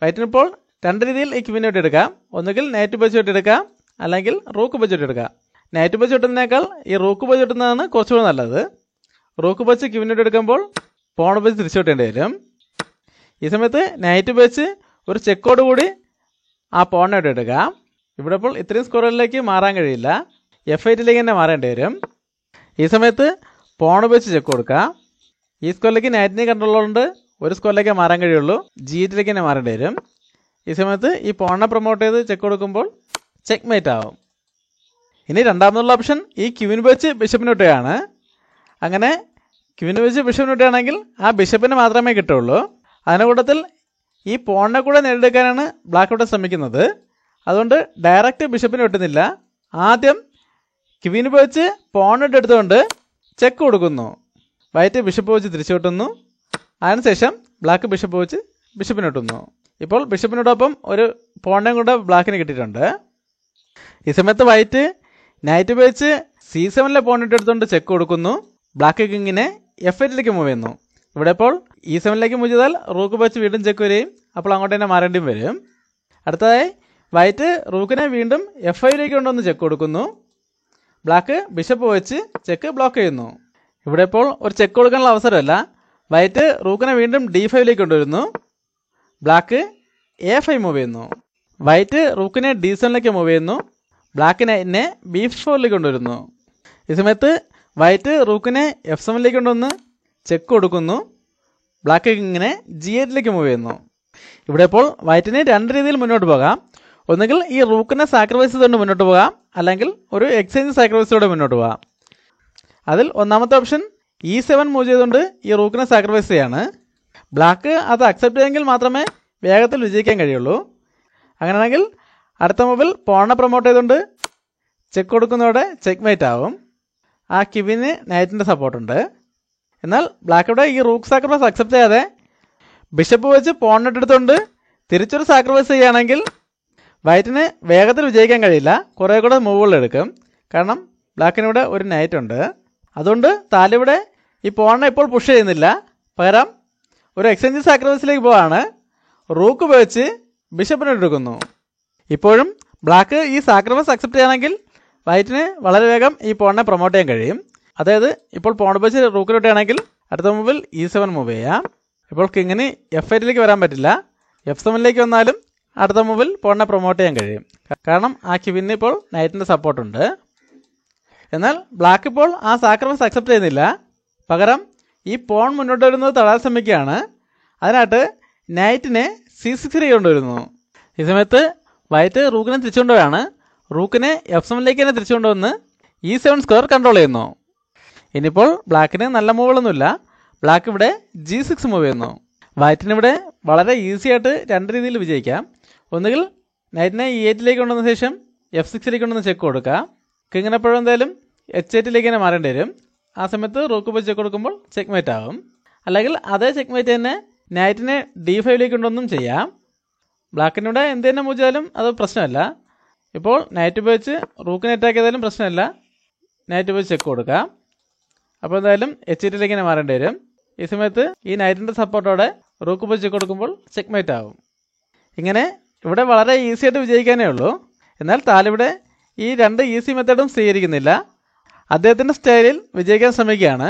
വൈറ്റിനിപ്പോൾ രണ്ട് രീതിയിൽ ഈ ക്വീനെ എടുക്കാം. ഒന്നുകിൽ നൈറ്റ് വെച്ച് എടുക്കാം, അല്ലെങ്കിൽ റൂക്ക് വെച്ച് എടുക്കാം. നൈറ്റ് വെച്ച് കിട്ടുന്നതിനേക്കാൾ ഈ റൂക്ക് വെച്ച് കിട്ടുന്നതാണ് കുറച്ചുകൂടി നല്ലത്. റൂക്ക് വെച്ച് ക്വീനെ എടുക്കുമ്പോൾ പോൺ വെച്ച് തിരിച്ചു വിട്ടേണ്ടി വരും. ഈ സമയത്ത് നൈറ്റ് വെച്ച് ഒരു ചെക്കോട് കൂടി ആ പോണിനെ എടുക്കാം. ഇവിടെ ഇപ്പോൾ ഇത്രയും സ്കോറുകളിലേക്ക് മാറാൻ കഴിയില്ല. F8ലേക്ക് തന്നെ മാറേണ്ടി വരും. ഈ സമയത്ത് പോൺ ഉപയോഗിച്ച് ചെക്ക് കൊടുക്കുക. ഈ സ്കോറിലേക്ക് നൈറ്റിനെ കൺട്രോളുണ്ട്, ഒരു സ്കോറിലേക്കേ മാറാൻ കഴിയുള്ളൂ. G8ലേക്ക് തന്നെ മാറേണ്ടി വരും. ഈ സമയത്ത് ഈ പോണിനെ പ്രൊമോട്ട് ചെയ്ത് ചെക്ക് കൊടുക്കുമ്പോൾ ചെക്ക് മേറ്റ് ആവും. ഇനി രണ്ടാമതുള്ള ഓപ്ഷൻ ഈ ക്യൂവിന് വെച്ച് ബിഷപ്പിന് വിട്ടുകയാണ്. അങ്ങനെ ക്യൂവിന് വെച്ച് ബിഷപ്പിന് വിട്ടുകയാണെങ്കിൽ ആ ബിഷപ്പിന് മാത്രമേ കിട്ടുള്ളൂ. അതിൻ്റെ കൂട്ടത്തിൽ ഈ പോണിനെ കൂടെ നേടിയെടുക്കാനാണ് ബ്ലാക്ക് ഇവിടെ ശ്രമിക്കുന്നത്. അതുകൊണ്ട് ഡയറക്റ്റ് ബിഷപ്പിന് വെട്ടുന്നില്ല. ആദ്യം ക്യൂവിന് വെച്ച് പോണിട്ട് എടുത്തുകൊണ്ട് ചെക്ക് കൊടുക്കുന്നു. വൈറ്റ് ബിഷപ്പ് വെച്ച് തിരിച്ചു വെട്ടുന്നു. അതിനുശേഷം ബ്ലാക്ക് ബിഷപ്പ് വെച്ച് ബിഷപ്പിന് വെട്ടുന്നു. ഇപ്പോൾ ബിഷപ്പിനോടൊപ്പം ഒരു പോണിനെയും കൂടെ ബ്ലാക്കിന് കിട്ടിയിട്ടുണ്ട്. ഈ സമയത്ത് വൈറ്റ് നൈറ്റ് ഉപയോഗിച്ച് C7 പോണിട്ട് എടുത്തുകൊണ്ട് ചെക്ക് കൊടുക്കുന്നു. ബ്ലാക്ക് കിങ്ങിനെ F8ലേക്ക് മൂവ് ചെയ്യുന്നു. ഇവിടെ ഇപ്പോൾ E7ലേക്ക് മൂവ് ചെയ്താൽ റൂക്ക് ഉപയോഗിച്ച് വീണ്ടും ചെക്ക് വരികയും അപ്പോൾ അങ്ങോട്ട് തന്നെ മാറേണ്ടിയും വരും. അടുത്തതായി വൈറ്റ് റൂക്കിനെ വീണ്ടും F5ലേക്ക് കൊണ്ടുവന്ന് ചെക്ക് കൊടുക്കുന്നു. ബ്ലാക്ക് ബിഷപ്പ് വെച്ച് ചെക്ക് ബ്ലോക്ക് ചെയ്യുന്നു. ഇവിടെ ഇപ്പോൾ ഒരു ചെക്ക് കൊടുക്കാനുള്ള അവസരമല്ല. വൈറ്റ് റൂക്കിനെ വീണ്ടും D5ലേക്ക് കൊണ്ടുവരുന്നു. ബ്ലാക്ക് A5 മൂവ് ചെയ്യുന്നു. വൈറ്റ് റൂക്കിനെ D7ലേക്ക് മൂവ് ചെയ്യുന്നു. ബ്ലാക്കിനെ B4ലേക്ക് കൊണ്ടുവരുന്നു. ഈ സമയത്ത് വൈറ്റ് റൂക്കിനെ F7ലേക്ക് കൊണ്ടുവന്ന് ചെക്ക് കൊടുക്കുന്നു. ബ്ലാക്ക് ഇങ്ങനെ G8ലേക്ക് മൂവ് ചെയ്യുന്നു. ഇവിടെ ഇപ്പോൾ വൈറ്റിന് രണ്ട് രീതിയിൽ മുന്നോട്ട് പോകാം. ഒന്നുകിൽ ഈ റൂക്കിനെ സാക്രിഫൈസ് ചെയ്തുകൊണ്ട് മുന്നോട്ട് പോകാം, അല്ലെങ്കിൽ ഒരു എക്സ്ചേഞ്ച് സാക്രിഫൈസോടെ മുന്നോട്ട് പോകാം. അതിൽ ഒന്നാമത്തെ ഓപ്ഷൻ E7 മൂവ് ചെയ്തുകൊണ്ട് ഈ റൂക്കിനെ സാക്രിഫൈസ് ചെയ്യാണ്. ബ്ലാക്ക് അത് അക്സെപ്റ്റ് ചെയ്തെങ്കിൽ മാത്രമേ വേഗത്തിൽ വിജയിക്കാൻ കഴിയുള്ളൂ. അങ്ങനെയാണെങ്കിൽ അടുത്ത മൂവിൽ പോണിനെ പ്രൊമോട്ട് ചെയ്തുകൊണ്ട് ചെക്ക് കൊടുക്കുന്നതോടെ ചെക്ക് മേറ്റ് ആവും. ആ ക്യൂവിന് നൈറ്റിൻ്റെ സപ്പോർട്ടുണ്ട്. എന്നാൽ ബ്ലാക്കിവിടെ ഈ റൂക്ക് സാക്രിഫൈസ് അക്സെപ്റ്റ് ചെയ്യാതെ ബിഷപ്പ് വെച്ച് പോണിട്ടെടുത്തുകൊണ്ട് തിരിച്ചൊരു സാക്രിഫൈസ് ചെയ്യുകയാണെങ്കിൽ വൈറ്റിന് വേഗത്തിൽ വിജയിക്കാൻ കഴിയില്ല. കുറേ കൂടെ മൂവുകൾ എടുക്കും. കാരണം ബ്ലാക്കിനിവിടെ ഒരു നൈറ്റ് ഉണ്ട്. അതുകൊണ്ട് താലിവിടെ ഈ പോണിനെ ഇപ്പോൾ പുഷ് ചെയ്യുന്നില്ല. പകരം ഒരു എക്സ്ചേഞ്ച് സാക്രിഫൈസിലേക്ക് പോവാണ്. റൂക്ക് ഉപയോഗിച്ച് ബിഷപ്പിനെ എടുക്കുന്നു. ഇപ്പോഴും ബ്ലാക്ക് ഈ സാക്രിഫൈസ് അക്സെപ്റ്റ് ചെയ്യുകയാണെങ്കിൽ വൈറ്റിന് വളരെ വേഗം ഈ പോണിനെ പ്രൊമോട്ട് ചെയ്യാൻ കഴിയും. അതായത് ഇപ്പോൾ പോൺ ഉപയോഗിച്ച് റൂക്കിൽ ഇട്ടുകയാണെങ്കിൽ അടുത്ത മൂവിൽ E7 മൂവ് ചെയ്യാം. ഇപ്പോൾ കിങ്ങിന് F8ലേക്ക് വരാൻ പറ്റില്ല. F7ലേക്ക് വന്നാലും അടുത്ത മൂവിൽ പോണിനെ പ്രൊമോട്ട് ചെയ്യാൻ കഴിയും. കാരണം ആ ക്യൂവിന് ഇപ്പോൾ നൈറ്റിൻ്റെ സപ്പോർട്ടുണ്ട്. എന്നാൽ ബ്ലാക്ക് ഇപ്പോൾ ആ സാക്രിഫൈസ് അക്സെപ്റ്റ് ചെയ്യുന്നില്ല. പകരം ഈ പോൺ മുന്നോട്ട് വരുന്നത് തടയാൻ ശ്രമിക്കുകയാണ്. അതിനായിട്ട് നൈറ്റിനെ C6ലേക്ക് കൊണ്ടുവരുന്നു. ഈ സമയത്ത് വൈറ്റ് റൂക്കിനെ തിരിച്ചുകൊണ്ടുപോയാണ്. റൂക്കിനെ F7ലേക്ക് തന്നെ തിരിച്ചുകൊണ്ടുവന്ന് E7 സ്ക്വയർ കൺട്രോൾ ചെയ്യുന്നു. ഇനിയിപ്പോൾ ബ്ലാക്കിന് നല്ല മൂവുകളൊന്നുമില്ല. ബ്ലാക്ക് ഇവിടെ G6 മൂവ് ചെയ്യുന്നു. വൈറ്റിനിവിടെ വളരെ ഈസി ആയിട്ട് രണ്ട് രീതിയിൽ വിജയിക്കാം. ഒന്നുകിൽ നൈറ്റിനെ E8ലേക്ക് കൊണ്ടുവന്ന ശേഷം F6ലേക്ക് കൊണ്ടുവന്ന് ചെക്ക് കൊടുക്കുക. കിങ്ങിനെപ്പോഴും എന്തായാലും H8ലേക്ക് തന്നെ മാറേണ്ടി വരും. ആ സമയത്ത് റൂക്ക് പോയി ചെക്ക് കൊടുക്കുമ്പോൾ ചെക്ക് മേറ്റ് ആവും. അല്ലെങ്കിൽ അതേ ചെക്ക് മേറ്റ് തന്നെ നൈറ്റിനെ D5ലേക്ക് കൊണ്ടൊന്നും ചെയ്യാം. ബ്ലാക്കിനിവിടെ എന്ത് തന്നെ മൂവ് ചെയ്താലും അത് പ്രശ്നമല്ല. ഇപ്പോൾ നൈറ്റ് ഉപയോഗിച്ച് റൂക്കിനെ അറ്റാക്ക് ചെയ്താലും പ്രശ്നമില്ല. നൈറ്റ് ഉപയോഗിച്ച് ചെക്ക് കൊടുക്കാം. അപ്പോൾ എന്തായാലും H8ലേക്ക് തന്നെ മാറേണ്ടി വരും. ഈ സമയത്ത് ഈ നൈറ്റിൻ്റെ സപ്പോർട്ടോടെ റൂക്ക് ഉപയോഗിച്ച് ചെക്ക് കൊടുക്കുമ്പോൾ ചെക്ക് മേറ്റ് ആവും. ഇങ്ങനെ ഇവിടെ വളരെ ഈസി ആയിട്ട് വിജയിക്കാനേ ഉള്ളൂ. എന്നാൽ താലിവിടെ ഈ രണ്ട് ഈസി മെത്തേഡും സ്വീകരിക്കുന്നില്ല. അദ്ദേഹത്തിൻ്റെ സ്റ്റൈലിൽ വിജയിക്കാൻ ശ്രമിക്കുകയാണ്.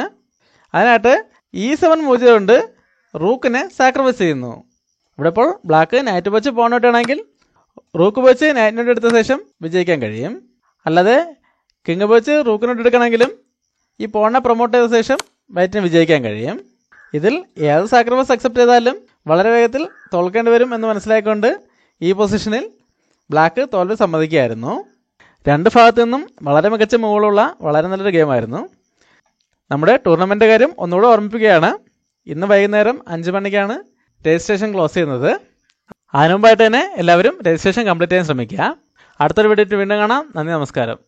അതിനായിട്ട് E7 മൂവ് ചെയ്തുകൊണ്ട് റൂക്കിനെ സാക്രിഫൈസ് ചെയ്യുന്നു. ഇവിടെ ഇപ്പോൾ ബ്ലാക്ക് നൈറ്റ് വെച്ച് പോണിട്ടാണെങ്കിൽ റൂക്ക് വെച്ച് നൈറ്റിനോട് എടുത്ത ശേഷം വിജയിക്കാൻ കഴിയും. അല്ലാതെ കിങ് വെച്ച് റൂക്കിനോട് എടുക്കണമെങ്കിലും ഈ പോണിനെ പ്രൊമോട്ട് ചെയ്ത ശേഷം വൈറ്റിന് വിജയിക്കാൻ കഴിയും. ഇതിൽ ഏത് സാക്രിഫൈസ് അക്സെപ്റ്റ് ചെയ്താലും വളരെ വേഗത്തിൽ തോൽക്കേണ്ടി വരും എന്ന് മനസ്സിലാക്കിക്കൊണ്ട് ഈ പൊസിഷനിൽ ബ്ലാക്ക് തോൽവി സമ്മതിക്കുകയായിരുന്നു. രണ്ട് ഭാഗത്തു നിന്നും വളരെ മികച്ച മൂവുകളുള്ള വളരെ നല്ലൊരു ഗെയിമായിരുന്നു. നമ്മുടെ ടൂർണമെൻ്റ് കാര്യം ഒന്നുകൂടെ ഓർമ്മിപ്പിക്കുകയാണ്. ഇന്ന് വൈകുന്നേരം 5 മണിക്കാണ് രജിസ്ട്രേഷൻ ക്ലോസ് ചെയ്യുന്നത്. അതിനു മുമ്പായിട്ട് തന്നെ എല്ലാവരും രജിസ്ട്രേഷൻ കംപ്ലീറ്റ് ചെയ്യാൻ ശ്രമിക്കുക. അടുത്തൊരു വീഡിയോ വീണ്ടും കാണാം. നന്ദി, നമസ്കാരം.